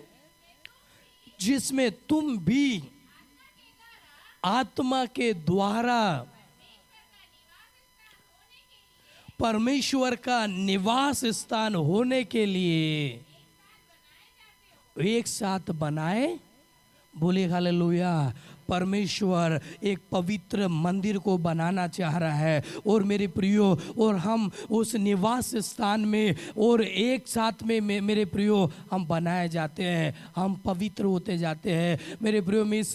जिसमें तुम भी आत्मा के द्वारा परमेश्वर का निवास स्थान होने के लिए एक साथ बनाए। बोले हालेलुया। परमेश्वर एक पवित्र मंदिर को बनाना चाह रहा है, और मेरे प्रियो, और हम उस निवास स्थान में और एक साथ में मेरे प्रियो हम बनाए जाते हैं, हम पवित्र होते जाते हैं। मेरे प्रियो, मैं इस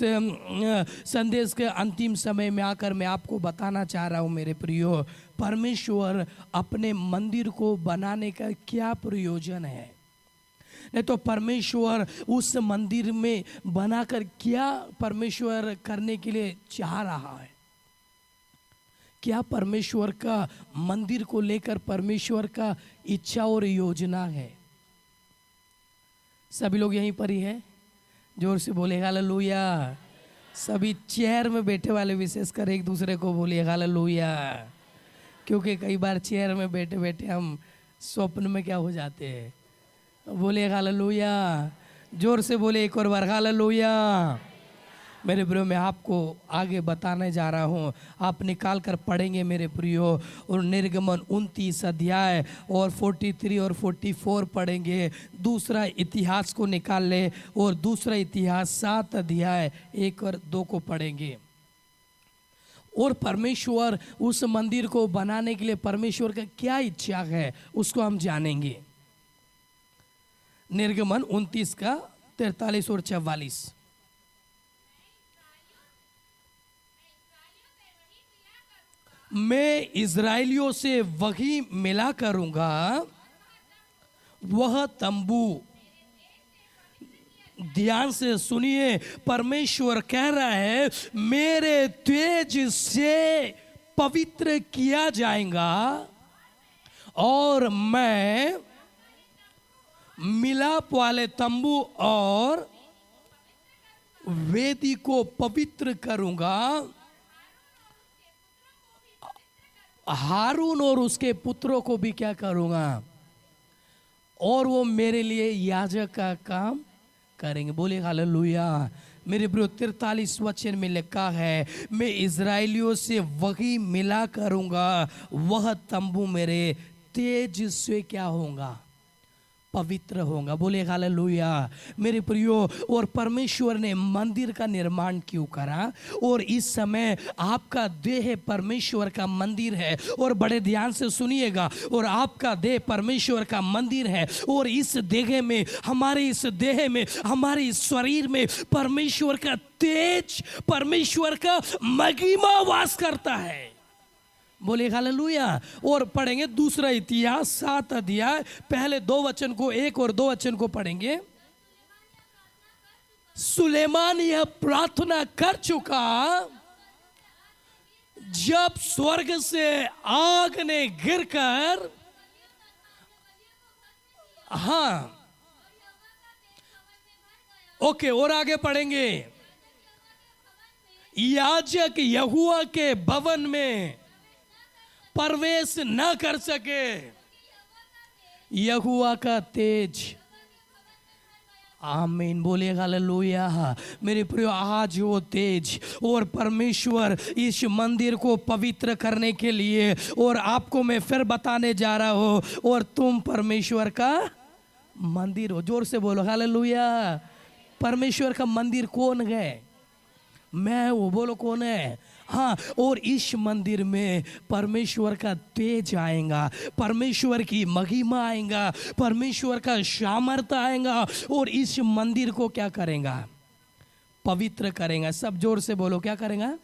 संदेश के अंतिम समय में आकर मैं आपको बताना चाह रहा हूँ मेरे प्रियो, परमेश्वर अपने मंदिर को बनाने का क्या प्रयोजन है। नहीं तो परमेश्वर उस मंदिर में बनाकर क्या परमेश्वर करने के लिए चाह रहा है, क्या परमेश्वर का मंदिर को लेकर परमेश्वर का इच्छा और योजना है। सभी लोग यहीं पर ही है, जोर से बोले हालेलुया। सभी चेयर में बैठे वाले विशेषकर एक दूसरे को बोलिए हालेलुया, क्योंकि कई बार चेयर में बैठे बैठे हम स्वप्न में क्या हो जाते हैं। बोले हालेलुया, जोर से बोले एक और बार हालेलुया। मेरे प्रियो, मैं आपको आगे बताने जा रहा हूँ, आप निकाल कर पढ़ेंगे मेरे प्रियो, और निर्गमन 29 अध्याय और 43 और 44 पढ़ेंगे। दूसरा इतिहास को निकाल ले, और दूसरा इतिहास 7 अध्याय 1 और 2 को पढ़ेंगे। और परमेश्वर उस मंदिर को बनाने के लिए परमेश्वर का क्या इच्छा है उसको हम जानेंगे। निर्गमन 29 का 43 और 44। मैं इजराइलियों से वही मिला करूंगा, वह तंबू। ध्यान से सुनिए, परमेश्वर कह रहा है मेरे तेज से पवित्र किया जाएगा, और मैं मिलाप वाले तंबू और वेदी को पवित्र करूंगा। हारून और उसके पुत्रों को भी क्या करूंगा, और वो मेरे लिए याजक का काम करेंगे। बोले हालेलुया। मेरे प्रियो, 43 वचन में लिखा है मैं इजराइलियों से वही मिला करूंगा, वह तंबू मेरे तेज से क्या होगा, पवित्र होगा। बोले हालेलुया। मेरे प्रियो, और परमेश्वर ने मंदिर का निर्माण क्यों करा, और इस समय आपका देह परमेश्वर का मंदिर है। और बड़े ध्यान से सुनिएगा, और आपका देह परमेश्वर का मंदिर है, और इस देह में, हमारे इस देह में, हमारे इस शरीर में परमेश्वर का तेज, परमेश्वर का महिमा वास करता है। बोले हालेलुया। और पढ़ेंगे दूसरा इतिहास 7 अध्याय, पहले 2 वचन को, 1 और 2 वचन को पढ़ेंगे। सुलेमान यह प्रार्थना कर चुका जब स्वर्ग से आग ने गिरकर, हाँ ओके, और आगे पढ़ेंगे, याजक यहोवा के भवन में प्रवेश न कर सके। यहोवा का तेज, आमीन। बोले हालेलुया। मेरे प्रियो, आज वो तेज और परमेश्वर इस मंदिर को पवित्र करने के लिए, और आपको मैं फिर बताने जा रहा हूँ, और तुम परमेश्वर का मंदिर हो। जोर से बोलो हालेलुया। परमेश्वर का मंदिर कौन है? मैं वो, बोलो कौन है? हाँ, और इस मंदिर में परमेश्वर का तेज आएगा, परमेश्वर की महिमा आएगा, परमेश्वर का सामर्थ्य आएगा और इस मंदिर को क्या करेगा? पवित्र करेगा। सब जोर से बोलो, क्या करेगा?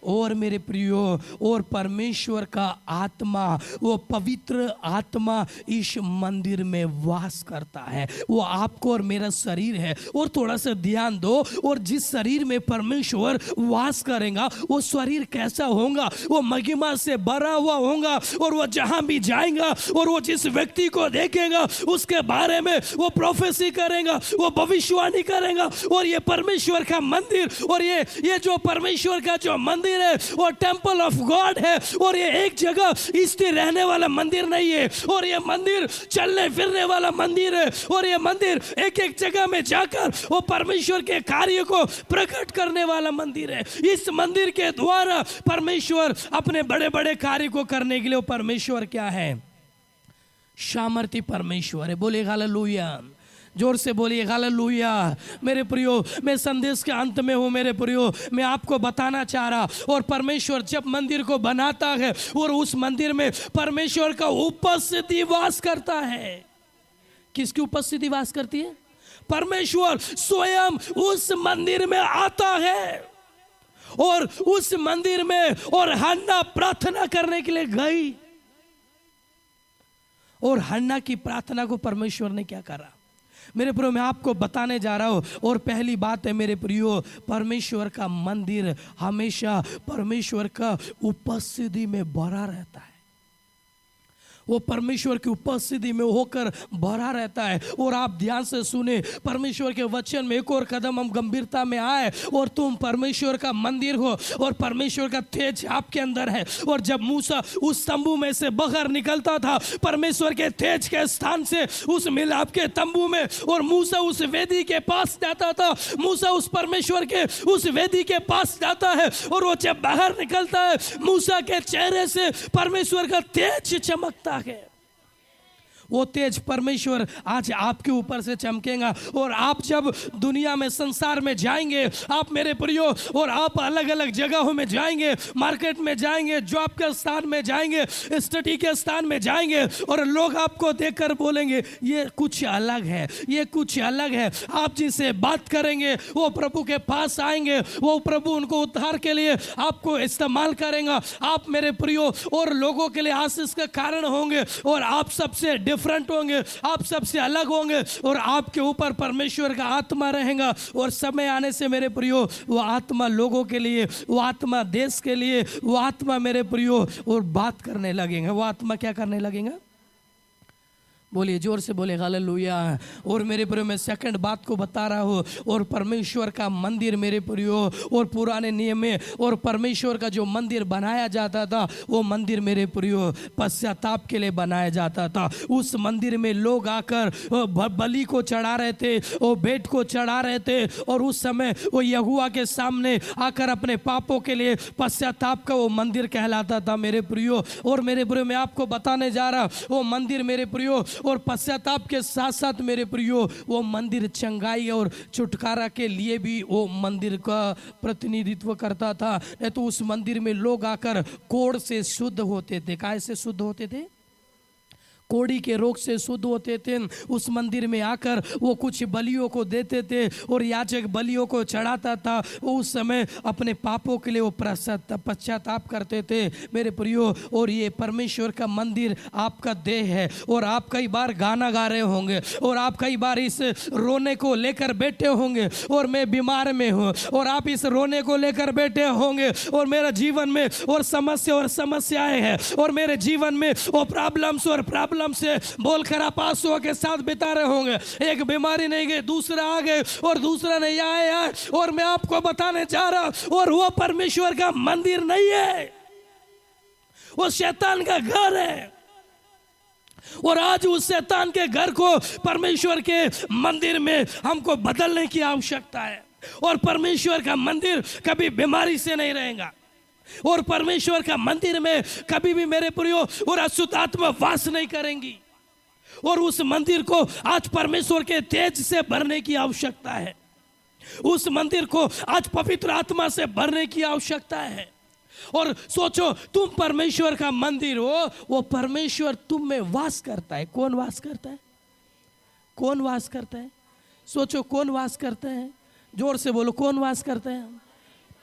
और मेरे प्रियो, और परमेश्वर का आत्मा, वो पवित्र आत्मा इस मंदिर में वास करता है। वो आपको और मेरा शरीर है। और थोड़ा सा ध्यान दो, और जिस शरीर में परमेश्वर वास करेगा वो शरीर कैसा होगा? वो महिमा से भरा हुआ होगा। और वो जहां भी जाएगा और वो जिस व्यक्ति को देखेगा उसके बारे में वो प्रोफेसी करेगा, वो भविष्यवाणी करेगा। और ये परमेश्वर का मंदिर, और ये जो परमेश्वर का जो मंदिर है वो टेंपल ऑफ गॉड है। और ये एक जगह स्थिर रहने वाला मंदिर नहीं है, और ये मंदिर चलने फिरने वाला मंदिर है। और ये मंदिर एक एक जगह में जाकर वो परमेश्वर के कार्य को प्रकट करने वाला मंदिर है। इस मंदिर के द्वारा परमेश्वर अपने बड़े बड़े कार्य को करने के लिए, वो परमेश्वर क्या है? सामर्थी परमेश्वर है। बोलिए हालेलुया, जोर से बोलिए हालेलुया। मेरे प्रियो, मैं संदेश के अंत में हूँ। मेरे प्रियो, मैं आपको बताना चाह रहा, और परमेश्वर जब मंदिर को बनाता है और उस मंदिर में परमेश्वर का उपस्थिति वास करता है। किसकी उपस्थिति वास करती है? परमेश्वर स्वयं उस मंदिर में आता है। और उस मंदिर में, और हन्ना प्रार्थना करने के लिए गई, और हन्ना की प्रार्थना को परमेश्वर ने क्या करा? मेरे प्रियो, मैं आपको बताने जा रहा हूं। और पहली बात है मेरे प्रियो, परमेश्वर का मंदिर हमेशा परमेश्वर का उपस्थिति में भरा रहता है। वो परमेश्वर की उपस्थिति में होकर भरा रहता है। और आप ध्यान से सुने, परमेश्वर के वचन में एक और कदम हम गंभीरता में आए। और तुम परमेश्वर का मंदिर हो, और परमेश्वर का तेज आपके अंदर है। और जब मूसा उस तंबू में से बाहर निकलता था, परमेश्वर के तेज के स्थान से उस मिलाप के तंबू में, और मूसा उस वेदी के पास जाता था, मूसा उस परमेश्वर के उस वेदी के पास जाता है, और वो जब बाहर निकलता है, मूसा के चेहरे से परमेश्वर का तेज चमकता है। वो तेज परमेश्वर आज आपके ऊपर से चमकेगा। और आप जब दुनिया में, संसार में जाएंगे, आप मेरे प्रियो, और आप अलग अलग जगहों में जाएंगे, मार्केट में जाएंगे, जॉब के स्थान में जाएंगे, स्टडी के स्थान में जाएंगे, और लोग आपको देखकर बोलेंगे ये कुछ अलग है, ये कुछ अलग है। आप जिससे बात करेंगे वो प्रभु के पास आएंगे, वो प्रभु उनको उद्धार के लिए आपको इस्तेमाल करेगा। आप मेरे प्रियो और लोगों के लिए आशीष का कारण होंगे, और आप सबसे डिफरेंट होंगे, आप सबसे अलग होंगे, और आपके ऊपर परमेश्वर का आत्मा रहेगा। और समय आने से मेरे प्रियो, वो आत्मा लोगों के लिए, वो आत्मा देश के लिए, वो आत्मा मेरे प्रियो और बात करने लगेगा। वो आत्मा क्या करने लगेगा? बोलिए, जोर से बोले हालेलुया। और मेरे प्रियो, मैं सेकंड बात को बता रहा हूँ। और परमेश्वर का मंदिर मेरे प्रियो, और पुराने नियम में, और परमेश्वर का जो मंदिर बनाया जाता था, वो मंदिर मेरे प्रियो पश्चाताप के लिए बनाया जाता था। उस मंदिर में लोग आकर बलि को चढ़ा रहे थे, वो भेंट को चढ़ा रहे थे, और उस समय वो यहोवा के सामने आकर अपने पापों के लिए पश्चाताप का वो मंदिर कहलाता था मेरे प्रियो। और मेरे प्रियो, मैं आपको बताने जा रहा, वो मंदिर मेरे प्रियो और पश्चाताप के साथ साथ मेरे प्रियो, वो मंदिर चंगाई और छुटकारा के लिए भी वो मंदिर का प्रतिनिधित्व करता था। नहीं तो उस मंदिर में लोग आकर कोढ़ से शुद्ध होते थे। काय से शुद्ध होते थे? कोड़ी के रोग से शुद्ध होते थे। उस मंदिर में आकर वो कुछ बलियों को देते थे, और याजक बलियों को चढ़ाता था। वो उस समय अपने पापों के लिए वो पश्चाताप करते थे मेरे प्रियो। और ये परमेश्वर का मंदिर आपका देह है। और आप कई बार गाना गा रहे होंगे, और आप कई बार इस रोने को लेकर बैठे होंगे, और मैं बीमार में हूँ, और आप इस रोने को लेकर बैठे होंगे, और मेरा जीवन में और समस्याएं हैं, और मेरे जीवन में वो प्रॉब्लम्स और प्रॉब्लम से बोलकर आप आंसुओं के साथ बिता रहे होंगे। एक बीमारी नहीं गई, दूसरा आ गए, और दूसरा नहीं आया। और मैं आपको बताने जा रहा, और वो परमेश्वर का मंदिर नहीं है, वो शैतान का घर है। और आज उस शैतान के घर को परमेश्वर के मंदिर में हमको बदलने की आवश्यकता है। और परमेश्वर का मंदिर कभी बीमारी से नहीं रहेगा, और परमेश्वर का मंदिर में कभी भी मेरे प्रियो और अशुद्ध आत्मा वास नहीं करेंगी। और उस मंदिर को आज परमेश्वर के तेज से भरने की आवश्यकता है। उस मंदिर को आज पवित्र आत्मा से भरने की आवश्यकता है। और सोचो, तुम परमेश्वर का मंदिर हो, वो परमेश्वर तुम में वास करता है। कौन वास करता है? कौन वास करता है? सोचो, कौन वास करता है? जोर से बोलो, कौन वास करता है?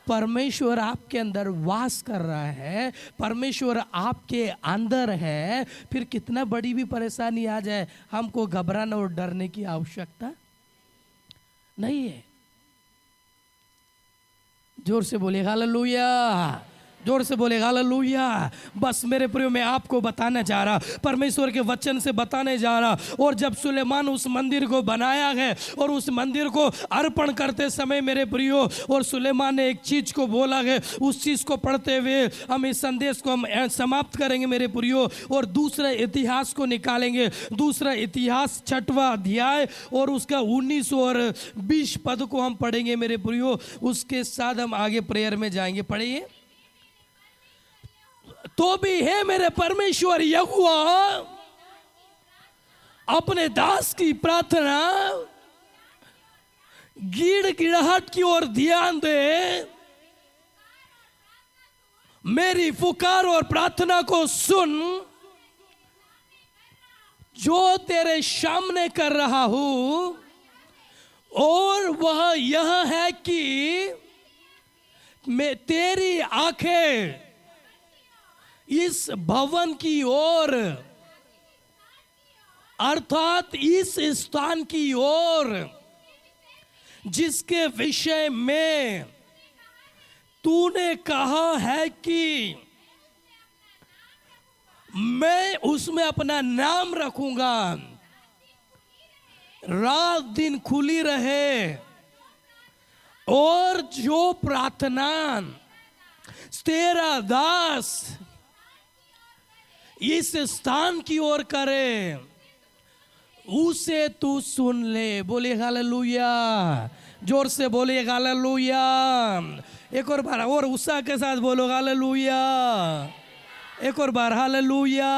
परमेश्वर आपके अंदर वास कर रहा है, परमेश्वर आपके अंदर है। फिर कितना बड़ी भी परेशानी आ जाए, हमको घबराना और डरने की आवश्यकता नहीं है। जोर से बोले हालेलुया, जोर से बोले हालेलुया। बस मेरे प्रियो, मैं आपको बताना चाह रहा, परमेश्वर के वचन से बताने जा रहा। और जब सुलेमान उस मंदिर को बनाया है और उस मंदिर को अर्पण करते समय मेरे प्रियो, और सुलेमान ने एक चीज को बोला है, उस चीज को पढ़ते हुए हम इस संदेश को हम समाप्त करेंगे मेरे प्रियो, और दूसरे इतिहास को निकालेंगे। दूसरा इतिहास 6वां अध्याय और उसका 19 और 20 पद को हम पढ़ेंगे मेरे प्रियो। उसके साथ हम आगे प्रेयर में जाएंगे। पढ़िए। तो भी है मेरे परमेश्वर यहोवा, अपने दास की प्रार्थना गिड़गिड़ाहट की ओर ध्यान दे, मेरी पुकार और प्रार्थना को सुन, जो तेरे सामने कर रहा हूं। और वह यह है कि मैं तेरी आंखें इस भवन की ओर, अर्थात इस स्थान की ओर जिसके विषय में तूने कहा है कि मैं उसमें अपना नाम रखूंगा, रात दिन खुली रहे। और जो प्रार्थना तेरा दास इस स्थान की ओर करे, उसे तू सुन ले। बोले हालेलुया, जोर से बोले हालेलुया। एक और बार और उत्साह के साथ बोलो हालेलुया। एक और बार हालेलुया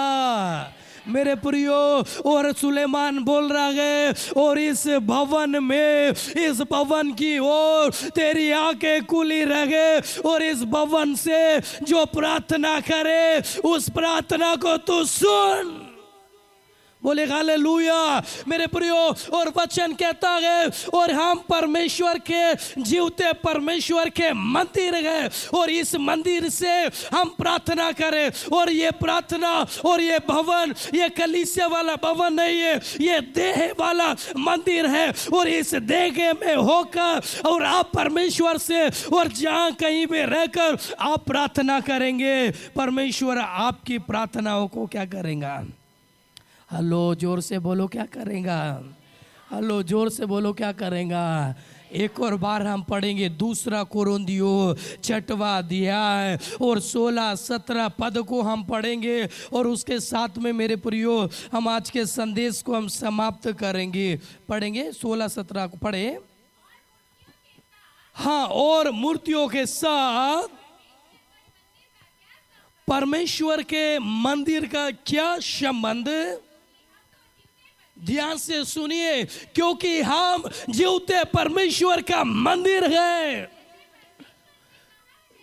मेरे प्रियो। और सुलेमान बोल रहा है, और इस भवन में, इस भवन की ओर तेरी आंखें खुली रहे, और इस भवन से जो प्रार्थना करे उस प्रार्थना को तू सुन। बोले हालेलुया मेरे प्रियो। और वचन कहता है, और हम परमेश्वर के, जीवते परमेश्वर के मंदिर है, और इस मंदिर से हम प्रार्थना करें। और ये प्रार्थना और ये भवन, ये कलीसिया वाला भवन नहीं है, ये देह वाला मंदिर है। और इस देह में होकर और आप परमेश्वर से, और जहां कहीं भी रहकर आप प्रार्थना करेंगे, परमेश्वर आपकी प्रार्थनाओं को क्या करेगा? हेलो, जोर से बोलो क्या करेगा? हेलो, जोर से बोलो क्या करेगा? एक और बार हम पढ़ेंगे 2 कोरिन्थियों 6वां अध्याय और 16-17 पद को हम पढ़ेंगे। और उसके साथ में मेरे प्रियो, हम आज के संदेश को हम समाप्त करेंगे। पढ़ेंगे 16-17 को पढ़े। हाँ, और मूर्तियों के साथ परमेश्वर के मंदिर का क्या संबंध? ध्यान से सुनिए, क्योंकि हम जीवते परमेश्वर का मंदिर है।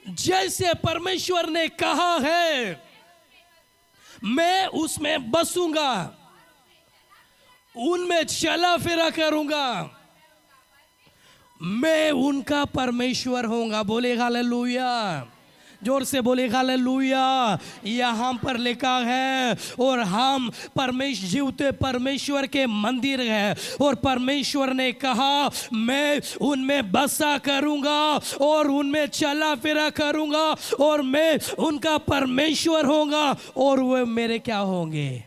जैसे परमेश्वर ने कहा है, मैं उसमें बसूंगा, उनमें चला फिरा करूंगा, मैं उनका परमेश्वर होऊंगा। बोले हालेलुया, जोर से बोले हालेलुया। यहाँ पर लिखा है, और हम जीवते परमेश्वर के मंदिर है, और परमेश्वर ने कहा मैं उनमें बसा करूंगा और उनमें चला फिरा करूंगा, और मैं उनका परमेश्वर होगा और वो मेरे क्या होंगे?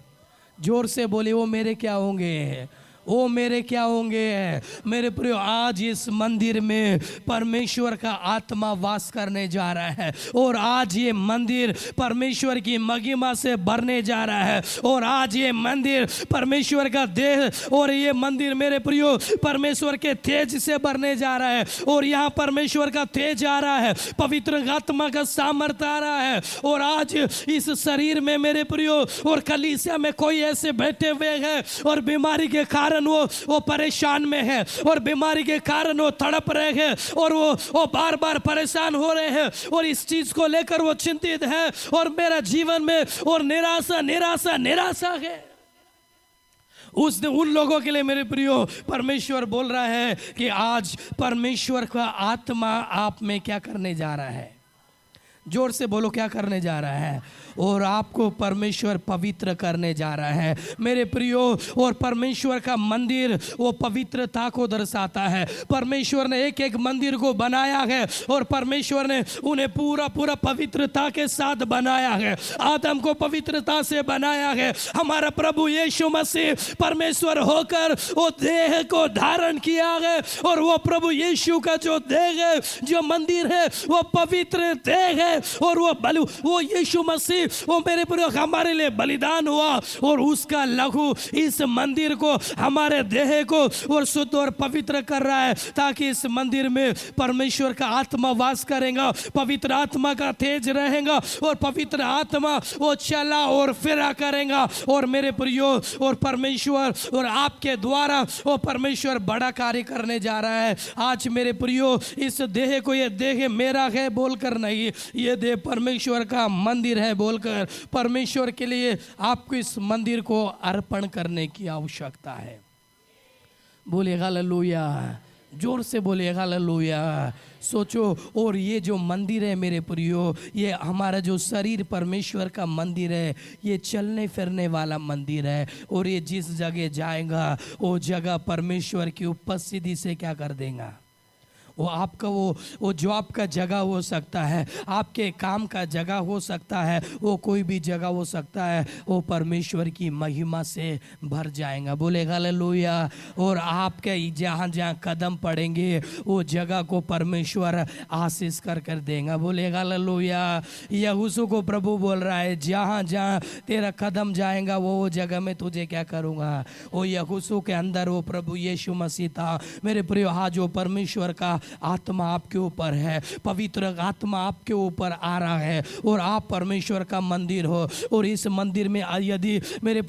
जोर से बोले, वो मेरे क्या होंगे? वो मेरे क्या होंगे? मेरे प्रियो, आज इस मंदिर में परमेश्वर का आत्मा वास करने जा रहा है, और आज ये मंदिर परमेश्वर की महिमा से भरने जा रहा है, और आज ये मंदिर परमेश्वर का देह, और ये मंदिर मेरे प्रियो परमेश्वर के तेज से भरने जा रहा है। और यहाँ परमेश्वर का तेज आ रहा है, पवित्र आत्मा का सामर्थ्य आ रहा है। और आज इस शरीर में मेरे प्रियो और कलीसिया में कोई ऐसे बैठे हुए हैं और बीमारी के कारण कारण वो परेशान में है, और बीमारी के कारण वो तड़प रहे हैं, और वो बार बार परेशान हो रहे हैं, और इस चीज को लेकर वो चिंतित है, और मेरा जीवन में और निराशा निराशा निराशा है। उन लोगों के लिए मेरे प्रियो परमेश्वर बोल रहा है कि आज परमेश्वर का आत्मा आप में क्या करने जा रहा है। जोर से बोलो, क्या करने जा रहा है। और आपको परमेश्वर पवित्र करने जा रहा है मेरे प्रियो। और परमेश्वर का मंदिर वो पवित्रता को दर्शाता है। परमेश्वर ने एक एक मंदिर को बनाया है, और परमेश्वर ने उन्हें पूरा पूरा पवित्रता के साथ बनाया है। आदम को पवित्रता से बनाया है। हमारा प्रभु यीशु मसीह परमेश्वर होकर वो देह को धारण किया है, और वो प्रभु यीशु का जो देह है, जो मंदिर है, वो पवित्र देह है। और वो यीशु मसीह वो मेरे पूरे हमारे लिए बलिदान हुआ, और उसका लहू इस मंदिर को, हमारे देह को और शुद्ध और पवित्र कर रहा है, ताकि इस मंदिर में परमेश्वर का आत्मा वास करेगा, पवित्र आत्मा का तेज रहेगा, और पवित्र आत्मा वो चला और फिरा करेगा। और मेरे प्रियो और परमेश्वर और आपके द्वारा वो परमेश्वर बड़ा कार्य करने जा रहा है। आज मेरे प्रियो इस देह को, ये देह मेरा है बोलकर नहीं, ये देह परमेश्वर का मंदिर है बोलकर परमेश्वर के लिए आपको इस मंदिर को अर्पण करने की आवश्यकता है। बोलिए हालेलुया, जोर से बोलिए हालेलुया। सोचो, और ये जो मंदिर है मेरे प्रियो, ये हमारा जो शरीर परमेश्वर का मंदिर है, ये चलने फिरने वाला मंदिर है। और ये जिस जगह जाएगा वो जगह परमेश्वर की उपस्थिति से क्या कर देगा। वो आपका वो जॉब का जगह हो सकता है, आपके काम का जगह हो सकता है, वो कोई भी जगह हो सकता है, वो परमेश्वर की महिमा से भर जाएगा। बोले हालेलुया। और आपके जहाँ जहाँ कदम पड़ेंगे वो जगह को परमेश्वर आशीष कर देगा। बोले हालेलुया। यहोशू को प्रभु बोल रहा है, जहाँ जहाँ तेरा कदम जाएगा वो जगह में तुझे क्या करूँगा। वो यहोशू के अंदर वो प्रभु यीशु मसीह था मेरे प्रिय। आज वो परमेश्वर का आत्मा आपके ऊपर है, पवित्र आत्मा आपके ऊपर आ रहा है, और आप परमेश्वर का मंदिर हो। और इस मंदिर में यदि मेरे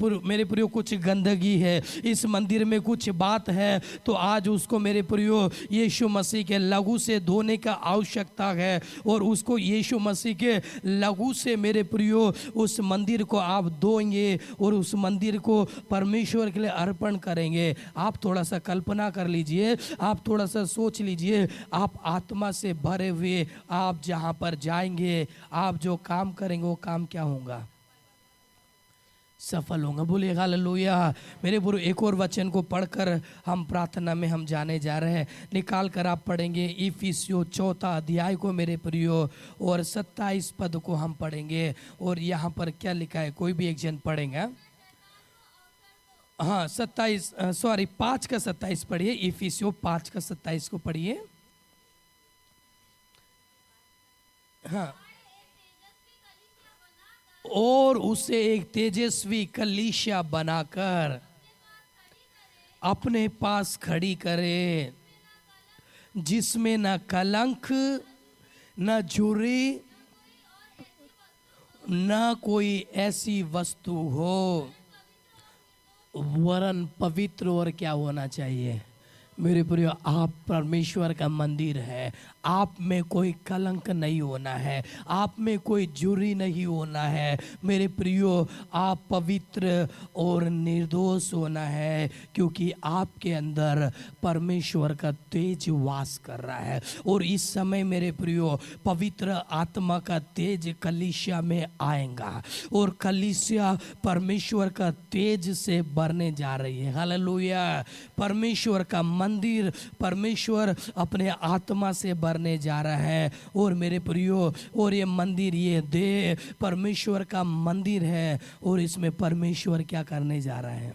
प्रियो कुछ गंदगी है, इस मंदिर में कुछ बात है, तो आज उसको मेरे प्रियो यीशु मसीह के लहू से धोने का आवश्यकता है। और उसको यीशु मसीह के लहू से मेरे प्रियो उस मंदिर को आप धोएंगे, और उस मंदिर को परमेश्वर के लिए अर्पण करेंगे। आप थोड़ा सा कल्पना कर लीजिए, आप थोड़ा सा सोच लीजिए, आप आत्मा से भरे हुए आप जहां पर जाएंगे, आप जो काम करेंगे वो काम क्या होगा, सफल होगा। बोलिए हालेलुया। मेरे गुरु एक और वचन को पढ़कर हम प्रार्थना में हम जाने जा रहे हैं। निकाल कर आप पढ़ेंगे इफिसियों 4 अध्याय को मेरे प्रियो, और 27 पद को हम पढ़ेंगे। और यहाँ पर क्या लिखा है, कोई भी एक जन पढ़ेगा। हाँ 5 का 27 पढ़िए। इफिसियों 5 का 27 को पढ़िए। हाँ, और उसे एक तेजस्वी कलीसिया बनाकर अपने पास खड़ी करे, जिसमें न कलंक, न झुर्री, न कोई ऐसी वस्तु हो, वरन पवित्र और क्या होना चाहिए। मेरे प्रियो, आप परमेश्वर का मंदिर है, आप में कोई कलंक नहीं होना है, आप में कोई झुर्री नहीं होना है। मेरे प्रियो, आप पवित्र और निर्दोष होना है, क्योंकि आपके अंदर परमेश्वर का तेज वास कर रहा है। और इस समय मेरे प्रियो, पवित्र आत्मा का तेज कलीसिया में आएगा, और कलीसिया परमेश्वर का तेज से भरने जा रही है। हालेलुया। परमेश्वर का मंदिर, परमेश्वर अपने आत्मा से भरने जा रहा है। और मेरे प्रियो, और ये मंदिर, ये देह परमेश्वर का मंदिर है, और इसमें परमेश्वर क्या करने जा रहा है।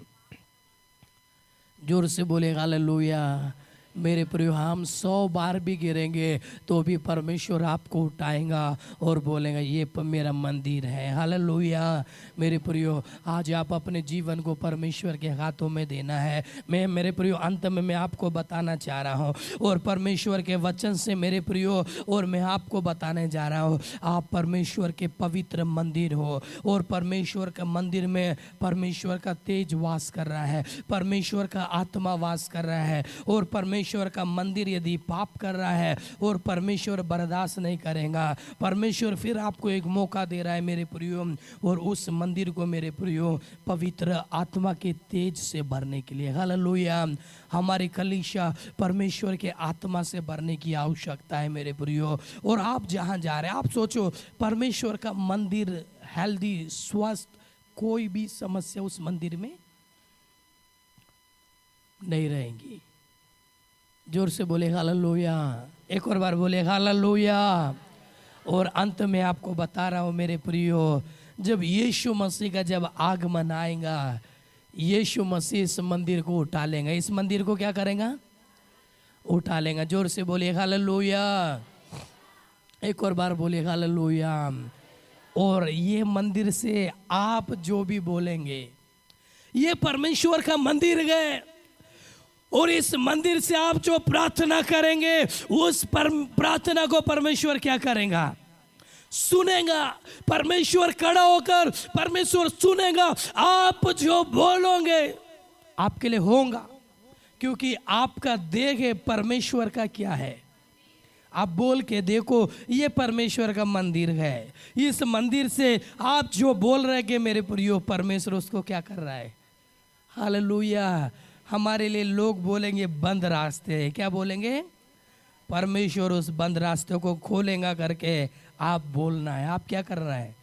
जोर से बोले हालेलुया। मेरे प्रियो हम 100 बार भी गिरेंगे तो भी परमेश्वर आपको उठाएगा और बोलेगा ये मेरा मंदिर है। हालेलुया। मेरे प्रियो आज आप अपने जीवन को परमेश्वर के हाथों में देना है। मेरे प्रियो अंत में मैं आपको बताना चाह रहा हूँ और परमेश्वर के वचन से मेरे प्रियो और मैं आपको बताने जा रहा हूँ, आप परमेश्वर के पवित्र मंदिर हो और परमेश्वर का मंदिर में परमेश्वर का तेज वास कर रहा है, परमेश्वर का आत्मा वास कर रहा है। और परमेश्वर का मंदिर यदि पाप कर रहा है और परमेश्वर बर्दाश्त नहीं करेगा, परमेश्वर फिर आपको एक मौका दे रहा है मेरे प्रियो, और उस मंदिर को मेरे प्रियो पवित्र आत्मा के तेज से भरने के लिए। हालेलुया। हमारी कलीसिया परमेश्वर के आत्मा से भरने की आवश्यकता है मेरे प्रियो। और आप जहाँ जा रहे हैं आप सोचो, परमेश्वर का मंदिर हेल्दी, स्वस्थ, कोई भी समस्या उस मंदिर में नहीं रहेंगी। जोर से बोले हालेलुया। एक और बार बोले हालेलुया। और अंत में आपको बता रहा हूँ मेरे प्रियो, जब यीशु मसीह का जब आगमन आएगा, यीशु मसीह इस मंदिर को उठा लेंगे। इस मंदिर को क्या करेगा? उठा लेंगे। जोर से बोले हालेलुया। एक और बार बोले हालेलुया। और ये मंदिर से आप जो भी बोलेंगे, ये परमेश्वर का मंदिर है और इस मंदिर से आप जो प्रार्थना करेंगे उस प्रार्थना को परमेश्वर क्या करेगा? सुनेगा। परमेश्वर खड़ा होकर परमेश्वर सुनेगा। आप जो बोलोगे आपके लिए होगा, क्योंकि आपका देह है परमेश्वर का क्या है। आप बोल के देखो, ये परमेश्वर का मंदिर है। इस मंदिर से आप जो बोल रहे हैं मेरे प्रियो, परमेश्वर उसको क्या कर रहा है? हालेलुया। हमारे लिए लोग बोलेंगे बंद रास्ते हैं, क्या बोलेंगे? परमेश्वर उस बंद रास्ते को खोलेगा करके आप बोलना है। आप क्या करना है?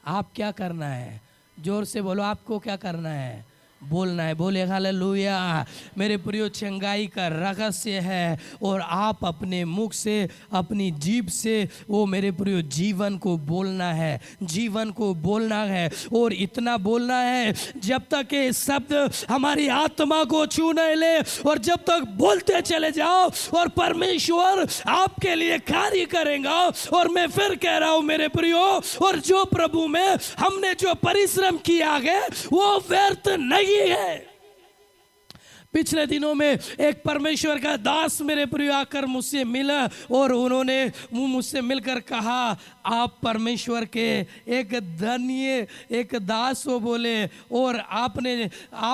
आप क्या करना है? जोर से बोलो, आपको क्या करना है? बोलना है। बोले हालेलुया। मेरे प्रियो, चंगाई का रहस्य है और आप अपने मुख से, अपनी जीभ से वो मेरे प्रियो जीवन को बोलना है, जीवन को बोलना है। और इतना बोलना है जब तक ये शब्द हमारी आत्मा को छू नहीं ले, और जब तक बोलते चले जाओ और परमेश्वर आपके लिए कार्य करेगा। और मैं फिर कह रहा हूं मेरे प्रियो, और जो प्रभु में हमने जो परिश्रम किया है वो व्यर्थ नहीं है। पिछले दिनों में एक परमेश्वर का दास मेरे प्रिय आकर मुझसे मिला और उन्होंने मुझसे मिलकर कहा, आप परमेश्वर के एक धन्य एक दास हो बोले, और आप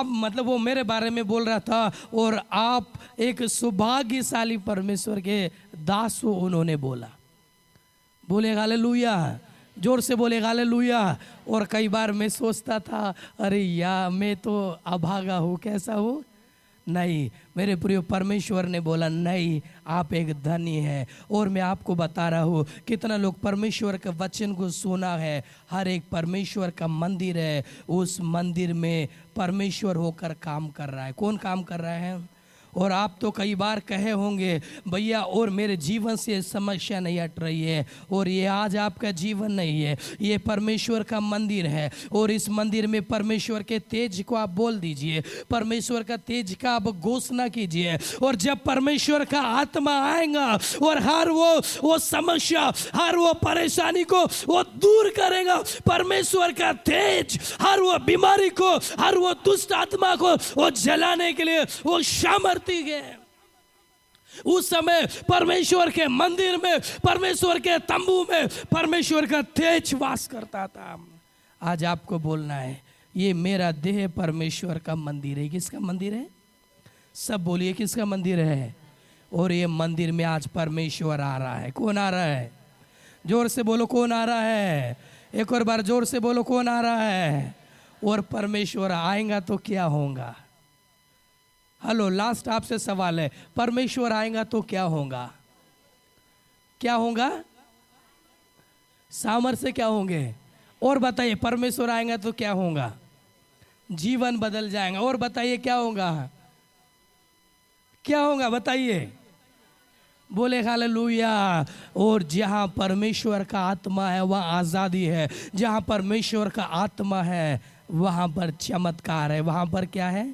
मतलब वो मेरे बारे में बोल रहा था, और आप एक सौभाग्यशाली परमेश्वर के दास हो उन्होंने बोला। बोले हालेलुया। जोर से बोले हालेलुया। और कई बार मैं सोचता था, अरे यार मैं तो अभागा हूँ, कैसा हूँ? नहीं, मेरे प्रिय परमेश्वर ने बोला नहीं, आप एक धनी है। और मैं आपको बता रहा हूँ कितना लोग परमेश्वर के वचन को सुना है। हर एक परमेश्वर का मंदिर है, उस मंदिर में परमेश्वर होकर काम कर रहा है। कौन काम कर रहा है? और आप तो कई बार कहे होंगे, भैया और मेरे जीवन से समस्या नहीं हट रही है, और ये आज आपका जीवन नहीं है, ये परमेश्वर का मंदिर है। और इस मंदिर में परमेश्वर के तेज को आप बोल दीजिए, परमेश्वर का तेज का आप घोषणा कीजिए। और जब परमेश्वर का आत्मा आएगा और हर वो समस्या, हर वो परेशानी को वो दूर करेगा। परमेश्वर का तेज हर वो बीमारी को, हर वो दुष्ट आत्मा को वो जलाने के लिए वो सामर्थ्य है। उस समय परमेश्वर के मंदिर में, परमेश्वर के तंबू में परमेश्वर का तेज वास करता था। आज आपको बोलना है, ये मेरा देह परमेश्वर का मंदिर है। किसका मंदिर है? सब बोलिए, किसका मंदिर है? और ये मंदिर में आज परमेश्वर आ रहा है। कौन आ रहा है? जोर से बोलो, कौन आ रहा है? एक और बार जोर से बोलो, कौन आ रहा है? और परमेश्वर आएगा तो क्या होगा? हेलो, लास्ट आपसे सवाल है, परमेश्वर आएगा तो क्या होगा? क्या होगा? सामर्थ्य क्या होंगे? और बताइए, परमेश्वर आएगा तो क्या होगा? जीवन बदल जाएगा। और बताइए क्या होगा? क्या होगा बताइए? बोले हालेलुया। और जहां परमेश्वर का आत्मा है वहां आजादी है। जहां परमेश्वर का आत्मा है वहां पर चमत्कार है। वहां पर क्या है?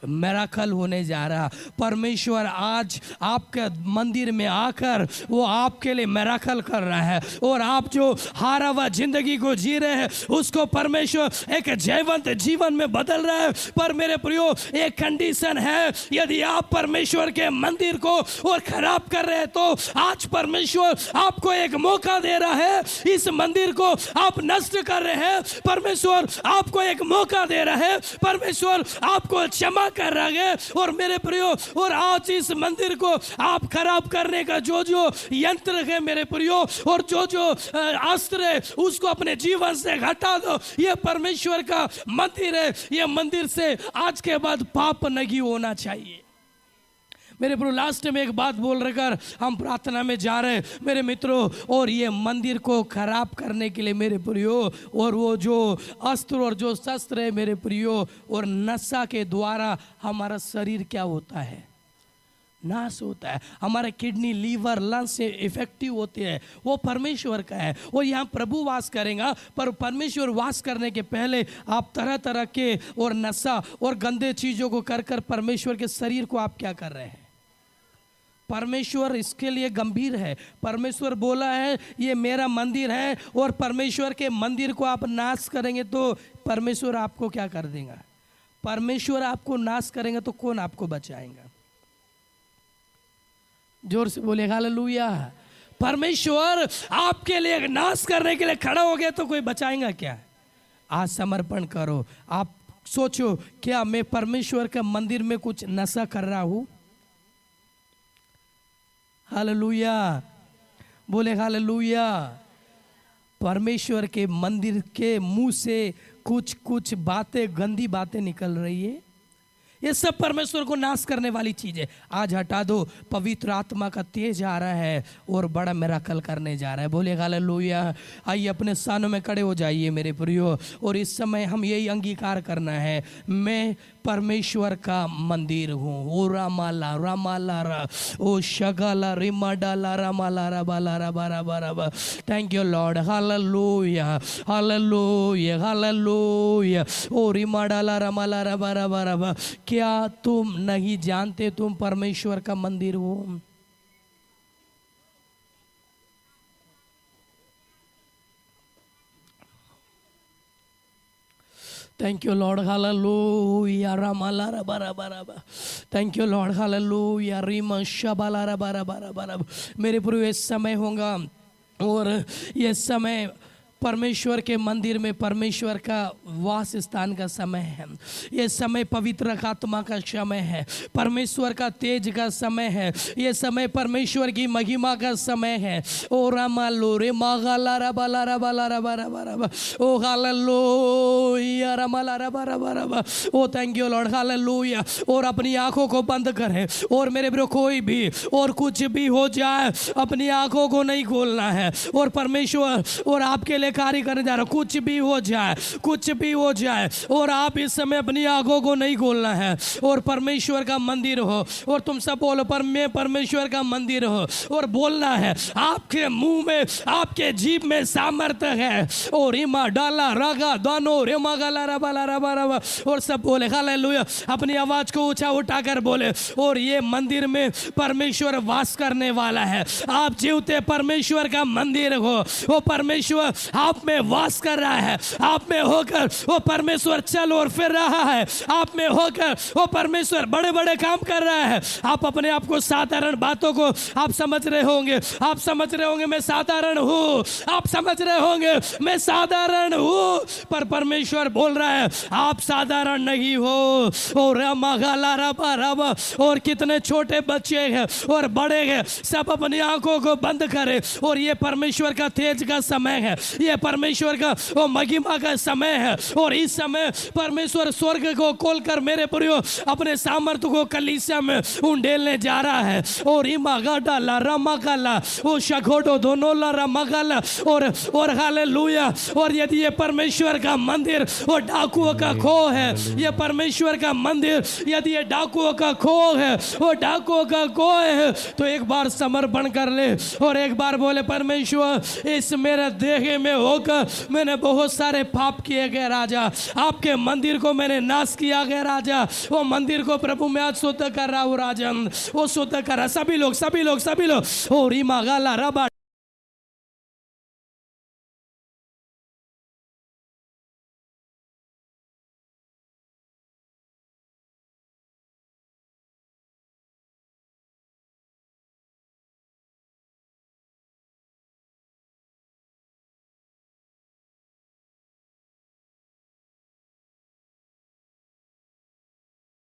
मिरेकल होने जा रहा। परमेश्वर आज आपके मंदिर में आकर वो आपके लिए मिरेकल कर रहा है, और आप जो हारा हुआ जिंदगी को जी रहे हैं उसको परमेश्वर एक जीवंत जीवन में बदल रहा है। पर मेरे प्रियो, एक कंडीशन है, यदि आप परमेश्वर के मंदिर को और खराब कर रहे हैं तो आज परमेश्वर आपको एक मौका दे रहा है। इस मंदिर को आप नष्ट कर रहे हैं, परमेश्वर आपको एक मौका दे रहा है, परमेश्वर आपको क्षमा कर रहा है। और मेरे प्रियो, और आज इस मंदिर को आप खराब करने का जो जो यंत्र है मेरे प्रियो, और जो जो अस्त्र है उसको अपने जीवन से हटा दो। ये परमेश्वर का मंदिर है, ये मंदिर से आज के बाद पाप नहीं होना चाहिए। मेरे प्रो, लास्ट में एक बात बोल रखकर हम प्रार्थना में जा रहे हैं मेरे मित्रों। और ये मंदिर को खराब करने के लिए मेरे प्रियो, और वो जो अस्त्र और जो शस्त्र है मेरे प्रियो, और नशा के द्वारा हमारा शरीर क्या होता है, नाश होता है। हमारे किडनी, लीवर, लंग्स से इफेक्टिव होते हैं, वो परमेश्वर का है। और यहाँ प्रभु वास करेगा, पर परमेश्वर वास करने के पहले आप तरह तरह के और नशा और गंदे चीज़ों को कर कर परमेश्वर के शरीर को आप क्या कर रहे हैं। परमेश्वर इसके लिए गंभीर है। परमेश्वर बोला है ये मेरा मंदिर है, और परमेश्वर के मंदिर को आप नाश करेंगे तो परमेश्वर आपको क्या कर देगा। परमेश्वर आपको नाश करेंगे तो कौन आपको बचाएगा। जोर से बोले हालेलुया। परमेश्वर आपके लिए नाश करने के लिए खड़ा हो गया तो कोई बचाएगा क्या। आज समर्पण करो, आप सोचो, क्या मैं परमेश्वर के मंदिर में कुछ नशा कर रहा हूं। हालेलुया, बोले हालेलुया। परमेश्वर के मंदिर के मुंह से कुछ कुछ बातें, गंदी बातें निकल रही है, ये सब परमेश्वर को नाश करने वाली चीज है। आज हटा दो, पवित्र आत्मा का तेज आ रहा है और बड़ा मिरेकल करने जा रहा है। बोले हालेलुया। आइए अपने स्थानों में खड़े हो जाइए मेरे प्रियो, और इस समय हम यही अंगीकार करना है, मैं परमेश्वर का मंदिर हूँ। ओ रामाला रामाला रा, ओ शगाला रिमाडाला रामाला राबाला राबा राबा राबा। Thank you lord, hallelujah hallelujah hallelujah. ओ रिमाडाला रामाला राबा राबा राबा। क्या तुम नहीं जानते तुम परमेश्वर का मंदिर हो। Thank you Lord, hallelujah. Ramala raba raba raba. Thank you Lord, hallelujah. Rima shabala raba raba raba raba. मेरे प्रभु ये समय होगा, और ये समय परमेश्वर के मंदिर में परमेश्वर का वास स्थान का समय है। ये समय पवित्र आत्मा का समय है, परमेश्वर का तेज का समय है, ये समय परमेश्वर की महिमा का समय है। ओ रामालो रे मागाला रबाला रबाला रबा रबा रबा। ओ hallelujah Ramala rava rava rava. O thank you lord, hallelujah. और अपनी आंखों को बंद करें, और मेरे ब्रो कोई भी और कुछ भी हो जाए अपनी आंखों को नहीं खोलना है, और परमेश्वर और आपके लिए कार्य करने जा रहा। कुछ भी हो जाए, कुछ भी हो जाए, और आप इस समय अपनी आंखों को नहीं खोलना है, और परमेश्वर का मंदिर हो। और तुम सब बोलो, पर मैं परमेश्वर का मंदिर हो, और बोलना है आपके मुंह में, आपके जीभ में सामर्थ्य है। और रिमा डाला रागा दानो रेमा गाला रबाला रबा रबा। और सब बोले हालेलुया, अपनी आवाज को ऊंचा उठाकर बोले। और ये मंदिर में परमेश्वर वास करने वाला है। आप जीवते परमेश्वर का मंदिर हो, वो परमेश्वर आप में वास कर रहा है। आप में होकर वो परमेश्वर चल और फिर रहा है। आप में होकर वो परमेश्वर बड़े बड़े काम कर रहा है। आप अपने आप को साधारण बातों को आप समझ रहे होंगे, आप समझ रहे होंगे मैं साधारण हूँ, आप समझ रहे होंगे मैं साधारण हूँ, पर परमेश्वर बोल रहा है आप साधारण नहीं हो। और रमागाला रबा रबा। और कितने छोटे बच्चे हैं और बड़े हैं, सब अपनी आंखों को बंद करें। और ये परमेश्वर का तेज का समय है, ये परमेश्वर का वो महिमा का समय है। और इस समय परमेश्वर स्वर्ग को खोलकर मेरे प्रियो अपने सामर्थ्य को कलीसिया में उंडेलने जा रहा है। और इमा गाडा ला रमा गाला वो शगोडो दोनों ला रमा गाला। और हालेलुया। और यदि ये परमेश्वर का मंदिर वो डाकुओं का खो है, ये परमेश्वर का मंदिर यदि ये डाकुओं का खो है, वो डाकुओं का खो है, तो एक बार समर्पण कर ले और एक बार बोले परमेश्वर इस मेरे देह में होकर मैंने बहुत सारे पाप किए गए राजा। आपके मंदिर को मैंने नाश किया गया राजा। वो मंदिर को प्रभु मैं आज शुद्ध कर रहा हूँ राजा, वो शुद्ध कर रहा। सभी लोग ओ रीमा गाला रबा